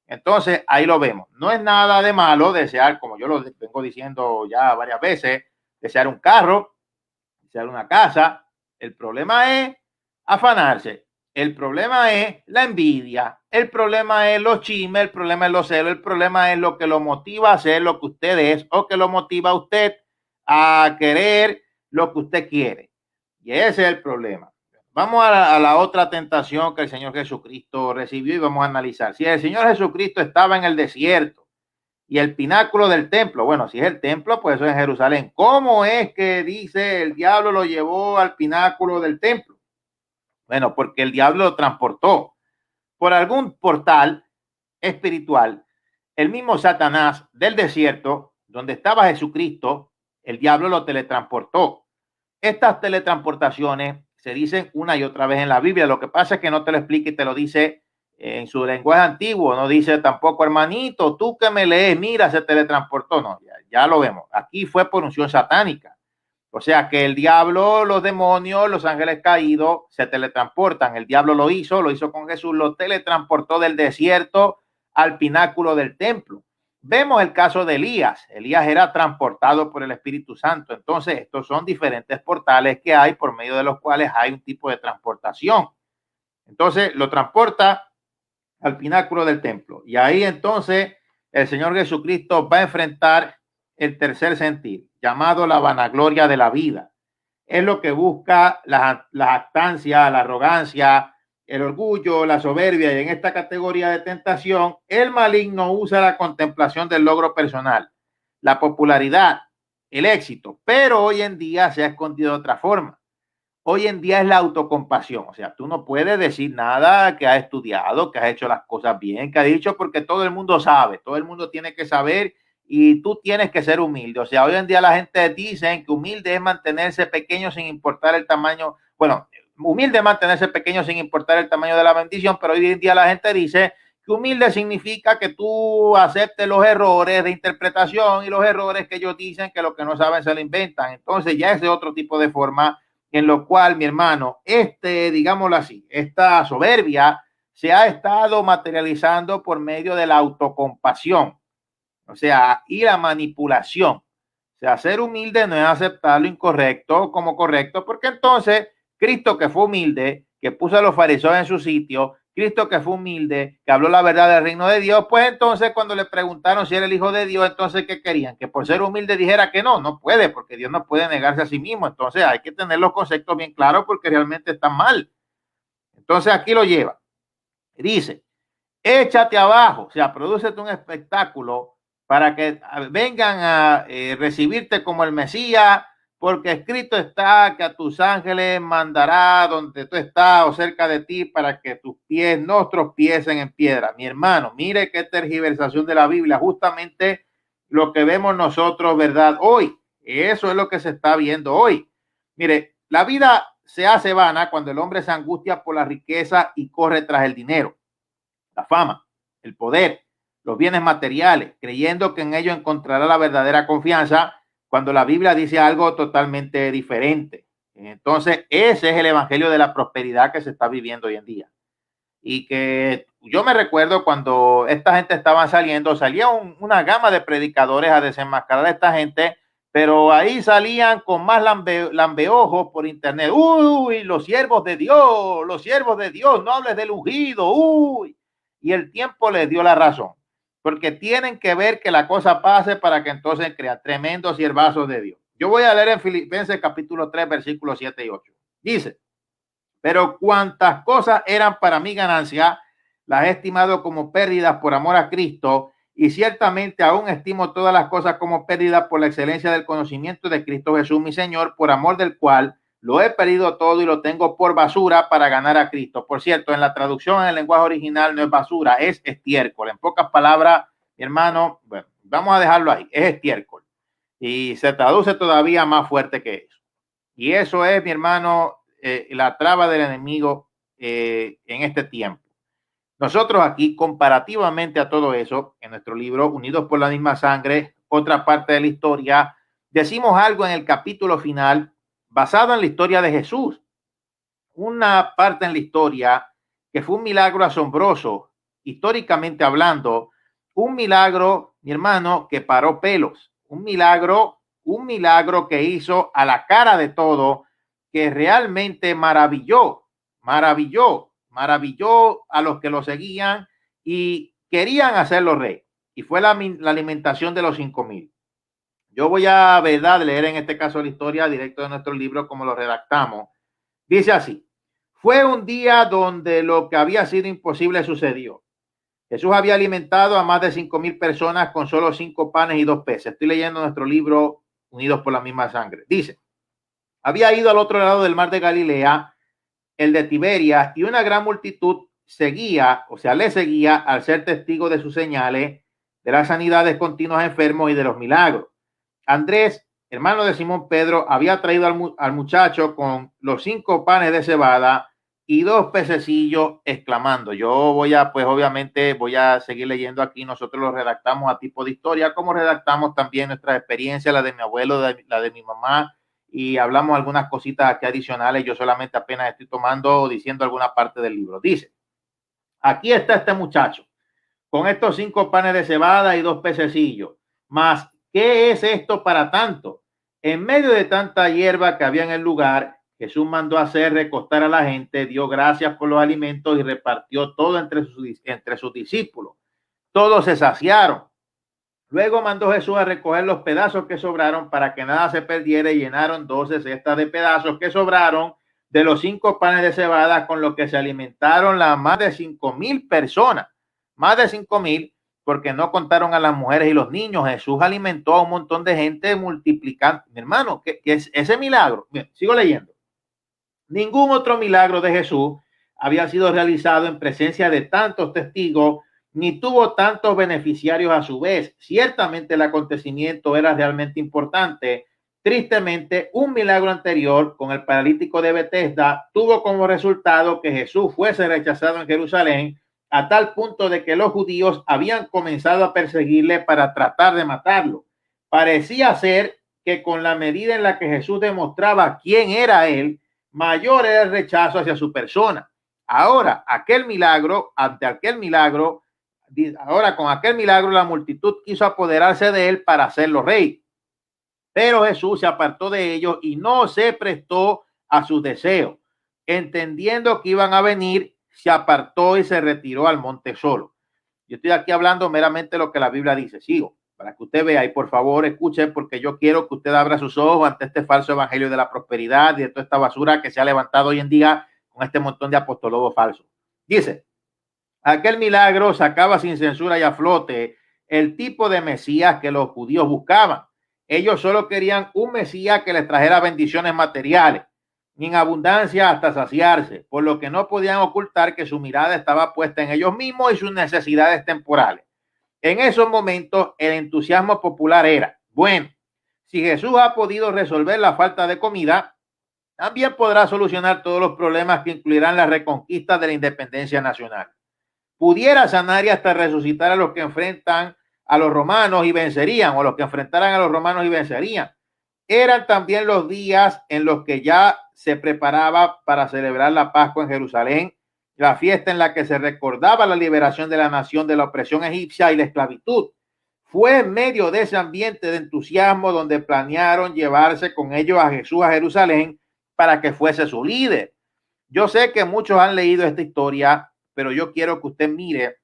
Entonces, ahí lo vemos. No es nada de malo desear, como yo lo vengo diciendo ya varias veces, desear un carro, desear una casa. El problema es afanarse. El problema es la envidia. El problema es los chismes. El problema es los celos. El problema es lo que lo motiva a hacer lo que usted es o que lo motiva a usted a querer lo que usted quiere. Y ese es el problema. Vamos a la otra tentación que el Señor Jesucristo recibió y vamos a analizar. Si el Señor Jesucristo estaba en el desierto y el pináculo del templo, bueno, si es el templo, pues eso es en Jerusalén. ¿Cómo es que dice el diablo lo llevó al pináculo del templo? Bueno, porque el diablo lo transportó por algún portal espiritual. El mismo Satanás del desierto, donde estaba Jesucristo, el diablo lo teletransportó. Estas teletransportaciones se dicen una y otra vez en la Biblia. Lo que pasa es que no te lo explica y te lo dice en su lenguaje antiguo. No dice tampoco, hermanito, tú que me lees, mira, se teletransportó. No, ya lo vemos. Aquí fue por unción satánica. O sea que el diablo, los demonios, los ángeles caídos se teletransportan. El diablo lo hizo con Jesús, lo teletransportó del desierto al pináculo del templo. Vemos el caso de Elías. Elías era transportado por el Espíritu Santo. Entonces, estos son diferentes portales que hay por medio de los cuales hay un tipo de transportación. Entonces, lo transporta al pináculo del templo. Y ahí entonces el Señor Jesucristo va a enfrentar el tercer sentir, llamado la vanagloria de la vida. Es lo que busca la jactancia, la arrogancia, el orgullo, la soberbia. Y en esta categoría de tentación, el maligno usa la contemplación del logro personal, la popularidad, el éxito. Pero hoy en día se ha escondido de otra forma. Hoy en día es la autocompasión. O sea, tú no puedes decir nada que has estudiado, que has hecho las cosas bien, que has dicho, porque todo el mundo sabe, todo el mundo tiene que saber y tú tienes que ser humilde. O sea, hoy en día la gente dice que humilde es mantenerse pequeño sin importar el tamaño. Bueno, humilde es mantenerse pequeño sin importar el tamaño de la bendición, pero hoy en día la gente dice que humilde significa que tú aceptes los errores de interpretación y los errores que ellos dicen que lo que no saben se lo inventan. Entonces ya es de otro tipo de forma en lo cual, mi hermano, digámoslo así, esta soberbia se ha estado materializando por medio de la autocompasión. O sea, y la manipulación. O sea, ser humilde no es aceptar lo incorrecto como correcto, porque entonces Cristo, que fue humilde, que puso a los fariseos en su sitio, Cristo, que fue humilde, que habló la verdad del reino de Dios, pues entonces cuando le preguntaron si era el hijo de Dios, entonces ¿qué querían? Que por ser humilde dijera que no puede, porque Dios no puede negarse a sí mismo. Entonces hay que tener los conceptos bien claros porque realmente están mal. Entonces aquí lo lleva. Dice, échate abajo, o sea, prodúcete un espectáculo para que vengan a recibirte como el Mesías, porque escrito está que a tus ángeles mandará donde tú estás o cerca de ti para que tus pies no tropiecen en piedra. Mi hermano, mire qué tergiversación de la Biblia, justamente lo que vemos nosotros, ¿verdad? Hoy, eso es lo que se está viendo hoy. Mire, la vida se hace vana cuando el hombre se angustia por la riqueza y corre tras el dinero, la fama, el poder, los bienes materiales, creyendo que en ello encontrará la verdadera confianza cuando la Biblia dice algo totalmente diferente. Entonces, ese es el evangelio de la prosperidad que se está viviendo hoy en día. Y que yo me recuerdo cuando esta gente estaba saliendo, salía una gama de predicadores a desenmascarar a esta gente, pero ahí salían con más lambeojos por internet. Uy, los siervos de Dios, no hables del ungido, uy. Y el tiempo les dio la razón, porque tienen que ver que la cosa pase para que entonces crean tremendos siervazos de Dios. Yo voy a leer en Filipenses capítulo 3, versículos 7 y 8. Dice, pero cuantas cosas eran para mi ganancia, las he estimado como pérdidas por amor a Cristo, y ciertamente aún estimo todas las cosas como pérdidas por la excelencia del conocimiento de Cristo Jesús, mi Señor, por amor del cual lo he perdido todo y lo tengo por basura para ganar a Cristo. Por cierto, en la traducción en el lenguaje original no es basura, es estiércol. En pocas palabras, mi hermano, bueno, vamos a dejarlo ahí, es estiércol. Y se traduce todavía más fuerte que eso. Y eso es, mi hermano, la traba del enemigo en este tiempo. Nosotros aquí, comparativamente a todo eso, en nuestro libro, Unidos por la misma sangre, otra parte de la historia, decimos algo en el capítulo final basado en la historia de Jesús. Una parte en la historia que fue un milagro asombroso, históricamente hablando, un milagro, mi hermano, que paró pelos, un milagro que hizo a la cara de todo, que realmente maravilló a los que lo seguían y querían hacerlo rey. Y fue la alimentación de los 5,000. Yo voy a, verdad, leer en este caso la historia directo de nuestro libro como lo redactamos. Dice así: fue un día donde lo que había sido imposible sucedió. Jesús había alimentado a más de 5,000 personas con solo 5 panes y 2 peces. Estoy leyendo nuestro libro Unidos por la misma sangre. Dice: había ido al otro lado del mar de Galilea, el de Tiberias, y una gran multitud le seguía al ser testigo de sus señales, de las sanidades continuas a enfermos y de los milagros. Andrés, hermano de Simón Pedro, había traído al muchacho con los 5 panes de cebada y 2 pececillos, exclamando. Yo obviamente voy a seguir leyendo aquí. Nosotros lo redactamos a tipo de historia, como redactamos también nuestras experiencias, la de mi abuelo, la de mi mamá, y hablamos algunas cositas aquí adicionales. Yo solamente apenas estoy tomando o diciendo alguna parte del libro. Dice: aquí está este muchacho con estos 5 panes de cebada y 2 pececillos. Mas, ¿qué es esto para tanto? En medio de tanta hierba que había en el lugar, Jesús mandó hacer recostar a la gente, dio gracias por los alimentos y repartió todo entre sus discípulos. Todos se saciaron. Luego mandó Jesús a recoger los pedazos que sobraron para que nada se perdiera, y llenaron 12 cestas de pedazos que sobraron de los 5 panes de cebada, con lo que se alimentaron las más de 5,000 personas. Más de 5,000, porque no contaron a las mujeres y los niños. Jesús alimentó a un montón de gente multiplicando. Mi hermano, ¿qué es ese milagro? Bien, sigo leyendo. Ningún otro milagro de Jesús había sido realizado en presencia de tantos testigos, ni tuvo tantos beneficiarios a su vez. Ciertamente el acontecimiento era realmente importante. Tristemente, un milagro anterior con el paralítico de Betesda tuvo como resultado que Jesús fuese rechazado en Jerusalén, a tal punto de que los judíos habían comenzado a perseguirle para tratar de matarlo. Parecía ser que con la medida en la que Jesús demostraba quién era él, mayor era el rechazo hacia su persona. Ahora, con aquel milagro, la multitud quiso apoderarse de él para hacerlo rey. Pero Jesús se apartó de ellos y no se prestó a sus deseos. Entendiendo que iban a venir, se apartó y se retiró al monte solo. Yo estoy aquí hablando meramente lo que la Biblia dice. Sigo para que usted vea, y por favor escuche, porque yo quiero que usted abra sus ojos ante este falso evangelio de la prosperidad y de toda esta basura que se ha levantado hoy en día con este montón de apostolados falsos. Dice: aquel milagro sacaba sin censura y a flote el tipo de Mesías que los judíos buscaban. Ellos solo querían un Mesías que les trajera bendiciones materiales, en abundancia hasta saciarse, por lo que no podían ocultar que su mirada estaba puesta en ellos mismos y sus necesidades temporales. En esos momentos, el entusiasmo popular era: bueno, si Jesús ha podido resolver la falta de comida, también podrá solucionar todos los problemas que incluirán la reconquista de la independencia nacional. Pudiera sanar y hasta resucitar a los que enfrentan a los romanos y vencerían, o los que enfrentaran a los romanos y vencerían. Eran también los días en los que ya se preparaba para celebrar la Pascua en Jerusalén, la fiesta en la que se recordaba la liberación de la nación de la opresión egipcia y la esclavitud. Fue en medio de ese ambiente de entusiasmo donde planearon llevarse con ellos a Jesús a Jerusalén para que fuese su líder. Yo sé que muchos han leído esta historia, pero yo quiero que usted mire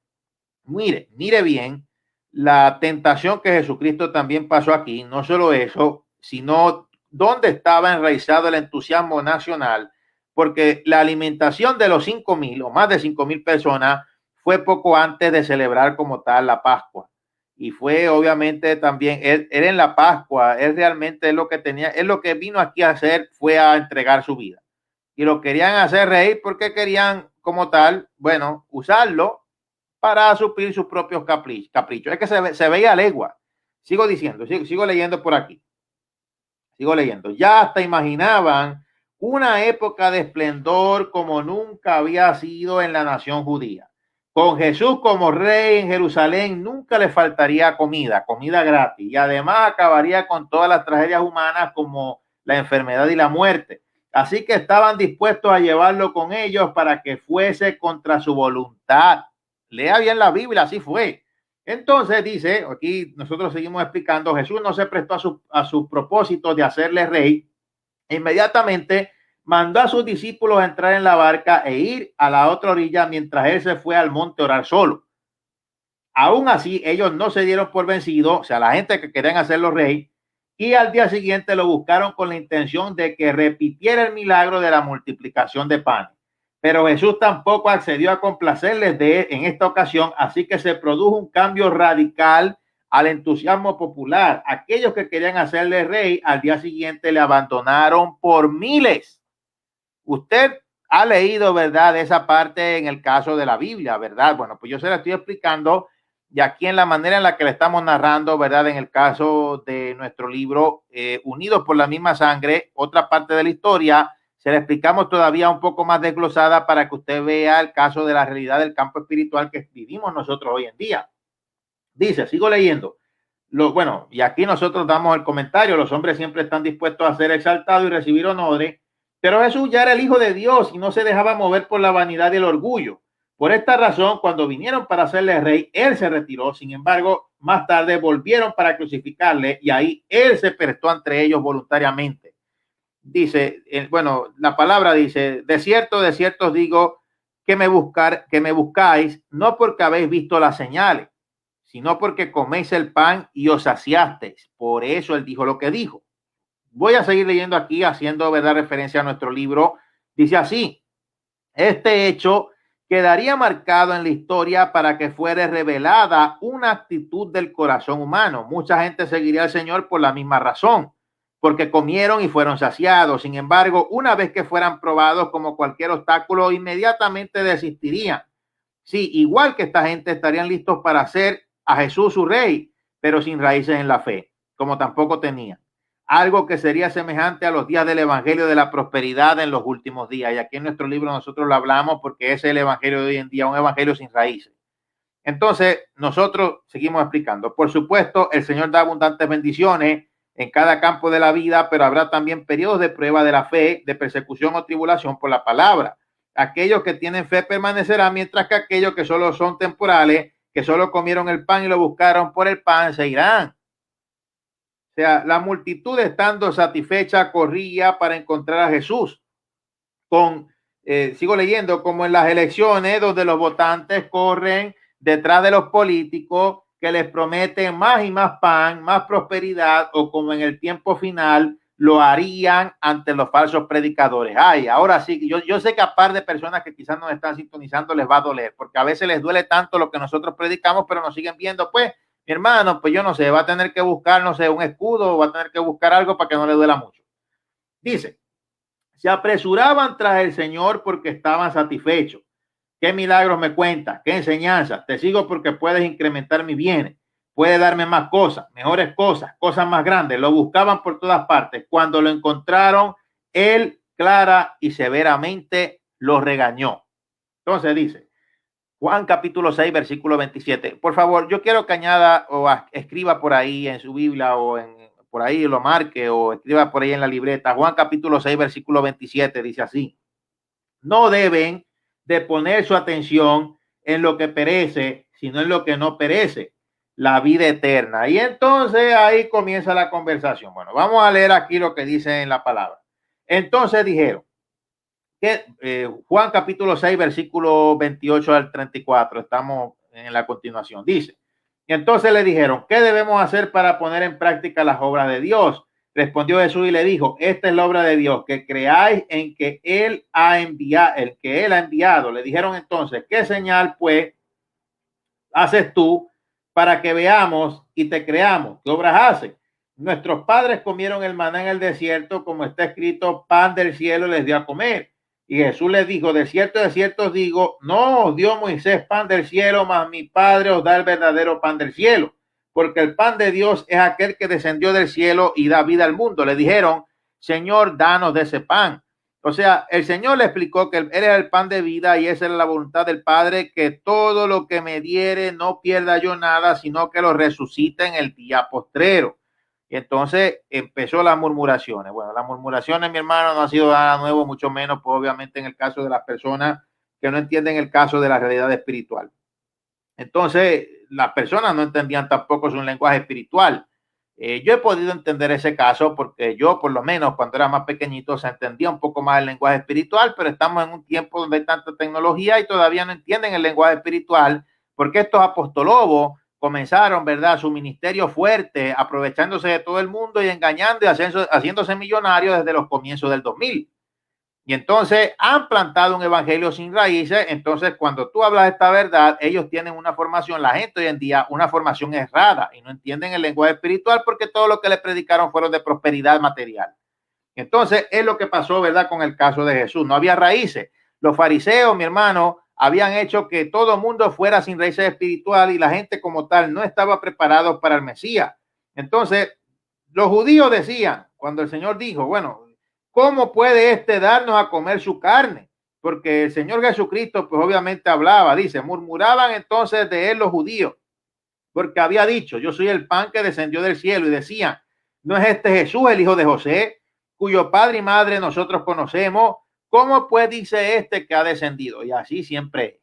bien la tentación que Jesucristo también pasó aquí. No solo eso, sino dónde estaba enraizado el entusiasmo nacional, porque la alimentación de los 5,000 o más de 5,000 personas fue poco antes de celebrar como tal la Pascua. Y fue obviamente también, él en la Pascua, él realmente es lo que tenía, él lo que vino aquí a hacer fue a entregar su vida. Y lo querían hacer reír porque querían como tal, bueno, usarlo para suplir sus propios caprichos. Es que se veía legua. Sigo diciendo, sigo leyendo por aquí. Sigo leyendo. Ya hasta imaginaban una época de esplendor como nunca había sido en la nación judía. Con Jesús como rey en Jerusalén nunca le faltaría comida, comida gratis, y además acabaría con todas las tragedias humanas como la enfermedad y la muerte. Así que estaban dispuestos a llevarlo con ellos para que fuese contra su voluntad. Lea bien la Biblia, así fue. Entonces dice, aquí nosotros seguimos explicando, Jesús no se prestó a su propósito de hacerle rey. Inmediatamente mandó a sus discípulos a entrar en la barca e ir a la otra orilla mientras él se fue al monte a orar solo. Aún así, ellos no se dieron por vencidos, o sea, la gente que querían hacerlo rey, y al día siguiente lo buscaron con la intención de que repitiera el milagro de la multiplicación de pan. Pero Jesús tampoco accedió a complacerles en esta ocasión, así que se produjo un cambio radical al entusiasmo popular. Aquellos que querían hacerle rey al día siguiente le abandonaron por miles. Usted ha leído, ¿verdad?, esa parte en el caso de la Biblia, ¿verdad? Bueno, pues yo se la estoy explicando y aquí en la manera en la que le estamos narrando, ¿verdad?, en el caso de nuestro libro Unidos por la misma sangre, otra parte de la historia, se la explicamos todavía un poco más desglosada para que usted vea el caso de la realidad del campo espiritual que vivimos nosotros hoy en día. Dice, sigo leyendo. Bueno, y aquí nosotros damos el comentario, los hombres siempre están dispuestos a ser exaltados y recibir honores, pero Jesús ya era el Hijo de Dios y no se dejaba mover por la vanidad y el orgullo. Por esta razón, cuando vinieron para hacerle rey, él se retiró. Sin embargo, más tarde volvieron para crucificarle y ahí él se prestó entre ellos voluntariamente. Dice, bueno, la palabra dice, de cierto os digo que me buscáis, no porque habéis visto las señales, sino porque coméis el pan y os saciasteis. Por eso él dijo lo que dijo. Voy a seguir leyendo aquí, haciendo, ¿verdad?, referencia a nuestro libro. Dice así, este hecho quedaría marcado en la historia para que fuera revelada una actitud del corazón humano. Mucha gente seguiría al Señor por la misma razón, porque comieron y fueron saciados. Sin embargo, una vez que fueran probados como cualquier obstáculo, inmediatamente desistirían. Sí, igual que esta gente estarían listos para hacer a Jesús su rey, pero sin raíces en la fe, como tampoco tenía. Algo que sería semejante a los días del evangelio de la prosperidad en los últimos días. Y aquí en nuestro libro nosotros lo hablamos porque ese es el evangelio de hoy en día, un evangelio sin raíces. Entonces, nosotros seguimos explicando. Por supuesto, el Señor da abundantes bendiciones en cada campo de la vida, pero habrá también periodos de prueba de la fe, de persecución o tribulación por la palabra. Aquellos que tienen fe permanecerán, mientras que aquellos que solo son temporales, que solo comieron el pan y lo buscaron por el pan, se irán. O sea, la multitud estando satisfecha corría para encontrar a Jesús. Sigo leyendo, como en las elecciones donde los votantes corren detrás de los políticos que les prometen más y más pan, más prosperidad, o como en el tiempo final lo harían ante los falsos predicadores. Ay, ahora sí, yo sé que a par de personas que quizás nos están sintonizando les va a doler, porque a veces les duele tanto lo que nosotros predicamos, pero nos siguen viendo. Pues, mi hermano, pues yo no sé, va a tener que buscar, no sé, un escudo, o va a tener que buscar algo para que no le duela mucho. Dice, se apresuraban tras el Señor porque estaban satisfechos. ¿Qué milagros me cuentas? ¿Qué enseñanzas? Te sigo porque puedes incrementar mis bienes. Puedes darme más cosas, mejores cosas, cosas más grandes. Lo buscaban por todas partes. Cuando lo encontraron, él clara y severamente lo regañó. Entonces dice, Juan capítulo 6, versículo 27. Por favor, yo quiero que añada o escriba por ahí en su Biblia o por ahí lo marque o escriba por ahí en la libreta. Juan capítulo 6, versículo 27 dice así. No deben de poner su atención en lo que perece, sino en lo que no perece, la vida eterna. Y entonces ahí comienza la conversación. Bueno, vamos a leer aquí lo que dice en la palabra. Entonces dijeron, Juan capítulo 6, versículo 28 al 34, estamos en la continuación, dice, y entonces le dijeron, ¿qué debemos hacer para poner en práctica las obras de Dios? Respondió Jesús y le dijo, esta es la obra de Dios, que creáis en que Él ha enviado, el que Él ha enviado. Le dijeron entonces, ¿qué señal pues haces tú para que veamos y te creamos? ¿Qué obras haces? Nuestros padres comieron el maná en el desierto, como está escrito, pan del cielo les dio a comer. Y Jesús les dijo, de cierto os digo, no os dio Moisés pan del cielo, mas mi Padre os da el verdadero pan del cielo. Porque el pan de Dios es aquel que descendió del cielo y da vida al mundo. Le dijeron, Señor, danos de ese pan. O sea, el Señor le explicó que Él era el pan de vida y esa era la voluntad del Padre, que todo lo que me diere no pierda yo nada, sino que lo resucite en el día postrero. Y entonces empezó las murmuraciones. Bueno, las murmuraciones, mi hermano, no ha sido nada nuevo, mucho menos, pues obviamente en el caso de las personas que no entienden el caso de la realidad espiritual. Entonces, las personas no entendían tampoco su lenguaje espiritual. Yo he podido entender ese caso porque yo, por lo menos, cuando era más pequeñito, se entendía un poco más el lenguaje espiritual, pero estamos en un tiempo donde hay tanta tecnología y todavía no entienden el lenguaje espiritual, porque estos apostolobos comenzaron, ¿verdad?, su ministerio fuerte, aprovechándose de todo el mundo y engañando y haciéndose millonarios desde los comienzos del 2000. Y entonces han plantado un evangelio sin raíces. Entonces, cuando tú hablas de esta verdad, ellos tienen una formación, la gente hoy en día, una formación errada y no entienden el lenguaje espiritual porque todo lo que les predicaron fueron de prosperidad material. Entonces, es lo que pasó, ¿verdad?, con el caso de Jesús. No había raíces. Los fariseos, mi hermano, habían hecho que todo el mundo fuera sin raíces espirituales y la gente como tal no estaba preparado para el Mesías. Entonces, los judíos decían, cuando el Señor dijo, bueno, ¿cómo puede darnos a comer su carne? Porque el Señor Jesucristo, pues obviamente hablaba, dice, murmuraban entonces de él los judíos, porque había dicho, yo soy el pan que descendió del cielo, y decían, ¿no es este Jesús el hijo de José, cuyo padre y madre nosotros conocemos? ¿Cómo pues dice que ha descendido? Y así siempre,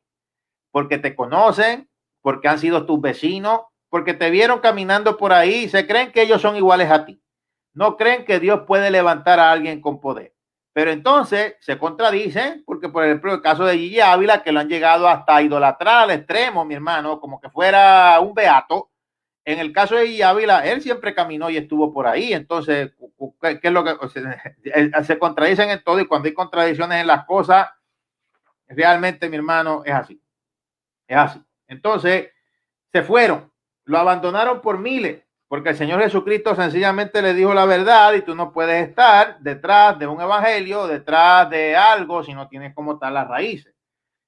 porque te conocen, porque han sido tus vecinos, porque te vieron caminando por ahí y se creen que ellos son iguales a ti. No creen que Dios puede levantar a alguien con poder. Pero entonces se contradicen, porque por ejemplo el caso de Gigi Ávila, que lo han llegado hasta idolatrar al extremo, mi hermano, como que fuera un beato. En el caso de Gigi Ávila, él siempre caminó y estuvo por ahí. Entonces, ¿qué es lo que? O sea, se contradicen en todo, y cuando hay contradicciones en las cosas, realmente, mi hermano, es así. Es así. Entonces, se fueron, lo abandonaron por miles, porque el Señor Jesucristo sencillamente le dijo la verdad, y tú no puedes estar detrás de un evangelio, detrás de algo, si no tienes como tal las raíces.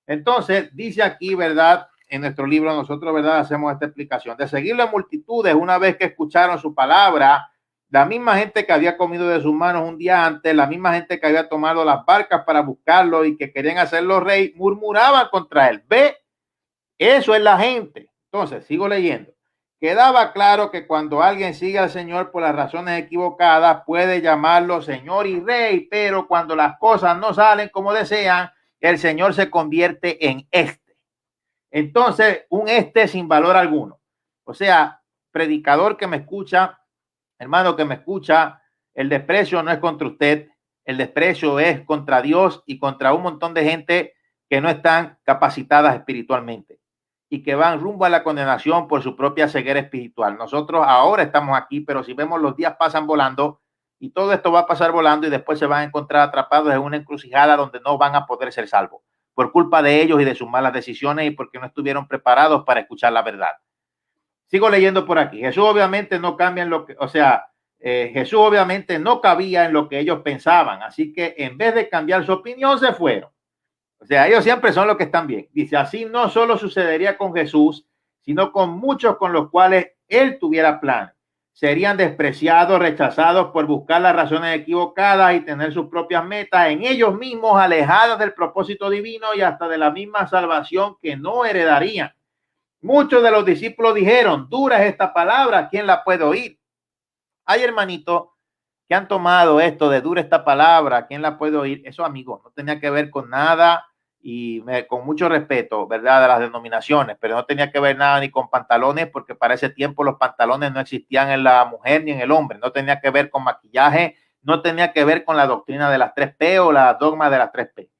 Entonces, dice aquí, ¿verdad?, en nuestro libro, nosotros, ¿verdad?, hacemos esta explicación. De seguirlo en multitudes, una vez que escucharon su palabra, la misma gente que había comido de sus manos un día antes, la misma gente que había tomado las barcas para buscarlo y que querían hacerlo rey, murmuraban contra él. Ve, eso es la gente. Entonces, sigo leyendo. Quedaba claro que cuando alguien sigue al Señor por las razones equivocadas, puede llamarlo Señor y Rey, pero cuando las cosas no salen como desean, el Señor se convierte en Entonces, un sin valor alguno. O sea, predicador que me escucha, hermano que me escucha, el desprecio no es contra usted, el desprecio es contra Dios y contra un montón de gente que no están capacitadas espiritualmente y que van rumbo a la condenación por su propia ceguera espiritual. Nosotros ahora estamos aquí, pero si vemos los días pasan volando, y todo esto va a pasar volando, y después se van a encontrar atrapados en una encrucijada donde no van a poder ser salvos por culpa de ellos y de sus malas decisiones, y porque no estuvieron preparados para escuchar la verdad. Sigo leyendo por aquí. Jesús obviamente no cambia en lo que, o sea, Jesús obviamente no cabía en lo que ellos pensaban, así que en vez de cambiar su opinión, se fueron. O sea, ellos siempre son los que están bien. Dice, así no solo sucedería con Jesús, sino con muchos con los cuales él tuviera plan. Serían despreciados, rechazados por buscar las razones equivocadas y tener sus propias metas en ellos mismos, alejadas del propósito divino y hasta de la misma salvación que no heredarían. Muchos de los discípulos dijeron, dura es esta palabra, ¿quién la puede oír? Hay hermanitos que han tomado esto de dura esta palabra, ¿quién la puede oír? Eso, amigos, no tenía que ver con nada, y con mucho respeto, ¿verdad?, de las denominaciones, pero no tenía que ver nada ni con pantalones, porque para ese tiempo los pantalones no existían en la mujer ni en el hombre. No tenía que ver con maquillaje, no tenía que ver con la doctrina de las 3P o la dogma de las 3P.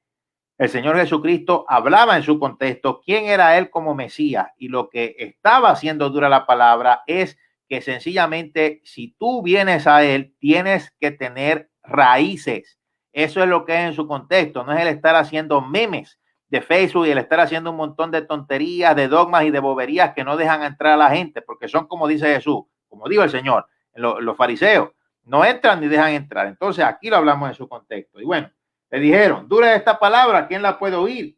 El Señor Jesucristo hablaba en su contexto quién era él como Mesías, y lo que estaba haciendo dura la palabra es que sencillamente si tú vienes a él tienes que tener raíces. Eso es lo que es en su contexto, no es el estar haciendo memes de Facebook y el estar haciendo un montón de tonterías, de dogmas y de boberías que no dejan entrar a la gente, porque son como dice Jesús, como dijo el Señor, los fariseos no entran ni dejan entrar. Entonces aquí lo hablamos en su contexto. Y bueno, le dijeron, dura esta palabra, ¿quién la puede oír?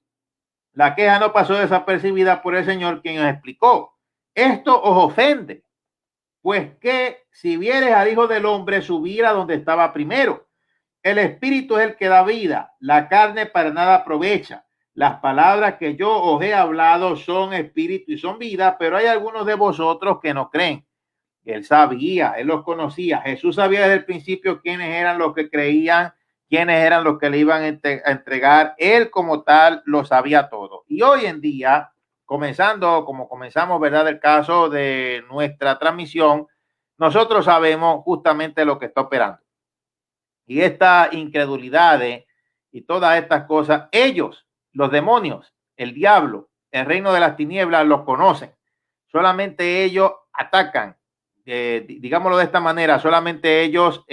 La queja no pasó desapercibida por el Señor, quien os explicó, esto os ofende, pues que si vieres al Hijo del Hombre subir a donde estaba primero, el Espíritu es el que da vida, la carne para nada aprovecha. Las palabras que yo os he hablado son espíritu y son vida, pero hay algunos de vosotros que no creen. Él sabía, él los conocía. Jesús sabía desde el principio quiénes eran los que creían, quiénes eran los que le iban a entregar. Él como tal lo sabía todo. Y hoy en día, como comenzamos, ¿verdad? El caso de nuestra transmisión, nosotros sabemos justamente lo que está operando. Y esta incredulidad y todas estas cosas, ellos, los demonios, el diablo, el reino de las tinieblas, los conocen. Solamente ellos atacan, digámoslo de esta manera, solamente ellos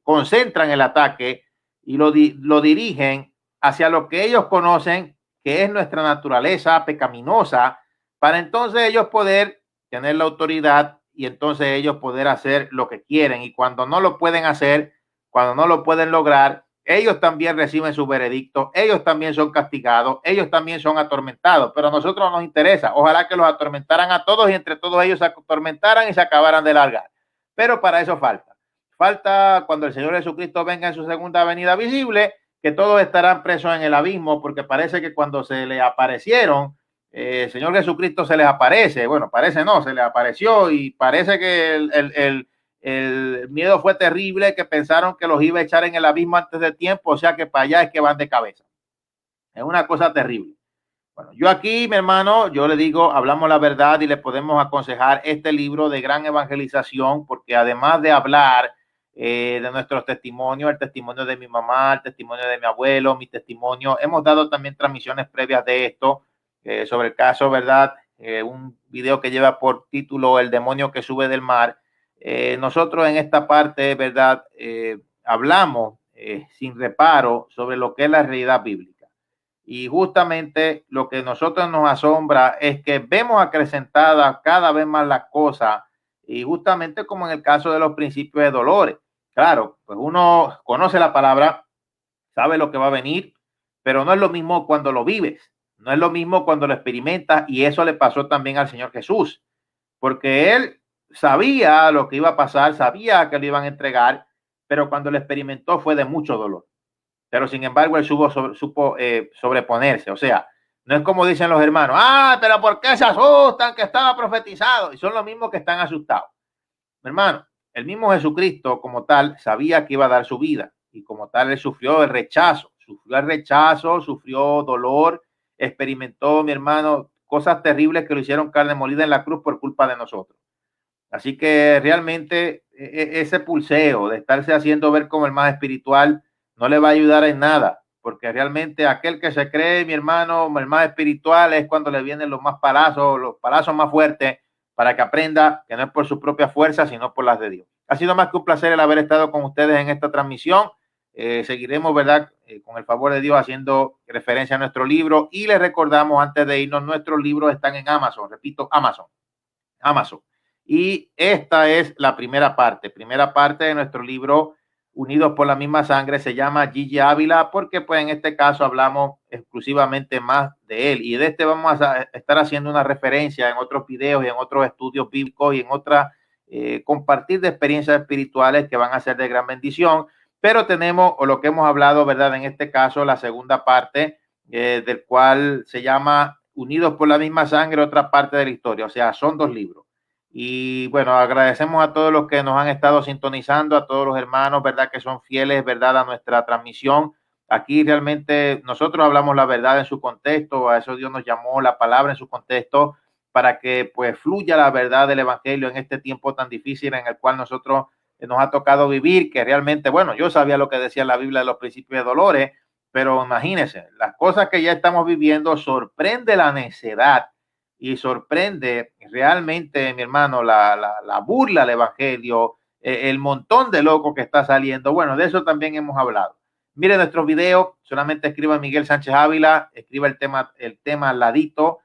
concentran el ataque y lo dirigen hacia lo que ellos conocen, que es nuestra naturaleza pecaminosa, para entonces ellos poder tener la autoridad y entonces ellos poder hacer lo que quieren. Y cuando no lo pueden hacer, cuando no lo pueden lograr, ellos también reciben su veredicto, ellos también son castigados, ellos también son atormentados, pero a nosotros nos interesa. Ojalá que los atormentaran a todos y entre todos ellos se atormentaran y se acabaran de largar. Pero para eso falta cuando el Señor Jesucristo venga en su segunda venida visible, que todos estarán presos en el abismo, porque parece que cuando se le aparecieron, el Señor Jesucristo se les aparece, bueno, parece no, se les apareció y parece que el miedo fue terrible, que pensaron que los iba a echar en el abismo antes de tiempo, o sea que para allá es que van de cabeza. Es una cosa terrible. Bueno, yo aquí, mi hermano, yo le digo, hablamos la verdad y le podemos aconsejar este libro de gran evangelización, porque además de hablar de nuestros testimonios, el testimonio de mi mamá, el testimonio de mi abuelo, mi testimonio, hemos dado también transmisiones previas de esto, sobre el caso, ¿verdad? Un video que lleva por título El demonio que sube del mar. Nosotros en esta parte, ¿verdad? Hablamos sin reparo sobre lo que es la realidad bíblica. Y justamente lo que nosotros nos asombra es que vemos acrecentadas cada vez más las cosas y justamente como en el caso de los principios de dolores. Claro, pues uno conoce la palabra, sabe lo que va a venir, pero no es lo mismo cuando lo vives, no es lo mismo cuando lo experimentas y eso le pasó también al Señor Jesús, porque él sabía lo que iba a pasar, sabía que lo iban a entregar, pero cuando lo experimentó fue de mucho dolor. Pero sin embargo, él supo sobreponerse. O sea, no es como dicen los hermanos, pero ¿por qué se asustan? Que estaba profetizado. Y son los mismos que están asustados. Mi hermano, el mismo Jesucristo como tal sabía que iba a dar su vida y como tal él sufrió el rechazo, sufrió dolor, experimentó, mi hermano, cosas terribles que lo hicieron carne molida en la cruz por culpa de nosotros. Así que realmente ese pulseo de estarse haciendo ver como el más espiritual no le va a ayudar en nada, porque realmente aquel que se cree, mi hermano, el más espiritual es cuando le vienen los palazos más fuertes para que aprenda que no es por su propia fuerza, sino por las de Dios. Ha sido más que un placer el haber estado con ustedes en esta transmisión. Seguiremos, ¿verdad? Con el favor de Dios haciendo referencia a nuestro libro y les recordamos antes de irnos, nuestros libros están en Amazon, repito, Amazon. Y esta es la primera parte de nuestro libro Unidos por la misma sangre, se llama Gigi Ávila, porque pues en este caso hablamos exclusivamente más de él y de este vamos a estar haciendo una referencia en otros videos y en otros estudios bíblicos y en otras compartir de experiencias espirituales que van a ser de gran bendición, pero tenemos o lo que hemos hablado, ¿verdad? En este caso la segunda parte del cual se llama Unidos por la misma sangre, otra parte de la historia, o sea, son dos libros. Y bueno, agradecemos a todos los que nos han estado sintonizando, a todos los hermanos, ¿verdad? Que son fieles, ¿verdad? A nuestra transmisión. Aquí realmente nosotros hablamos la verdad en su contexto, a eso Dios nos llamó, la palabra en su contexto, para que pues fluya la verdad del evangelio en este tiempo tan difícil en el cual nosotros nos ha tocado vivir, que realmente, bueno, yo sabía lo que decía la Biblia de los principios de dolores, pero imagínense, las cosas que ya estamos viviendo sorprende la necedad y sorprende realmente, mi hermano, la burla al evangelio, el montón de locos que está saliendo. Bueno, de eso también hemos hablado. mire nuestros videos, solamente escriba Miguel Sánchez Ávila, escriba el tema al ladito.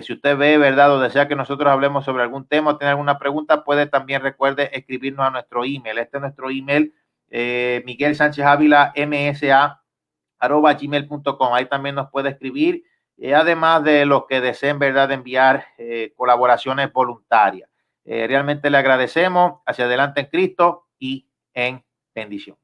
Si usted ve, ¿verdad?, o desea que nosotros hablemos sobre algún tema o tiene alguna pregunta, puede también, recuerde, escribirnos a nuestro email. Este es nuestro email, Miguel Sánchez Ávila, msa@gmail.com. Ahí también nos puede escribir, además de los que deseen, ¿verdad?, enviar colaboraciones voluntarias. Realmente le agradecemos. Hacia adelante en Cristo y en bendición.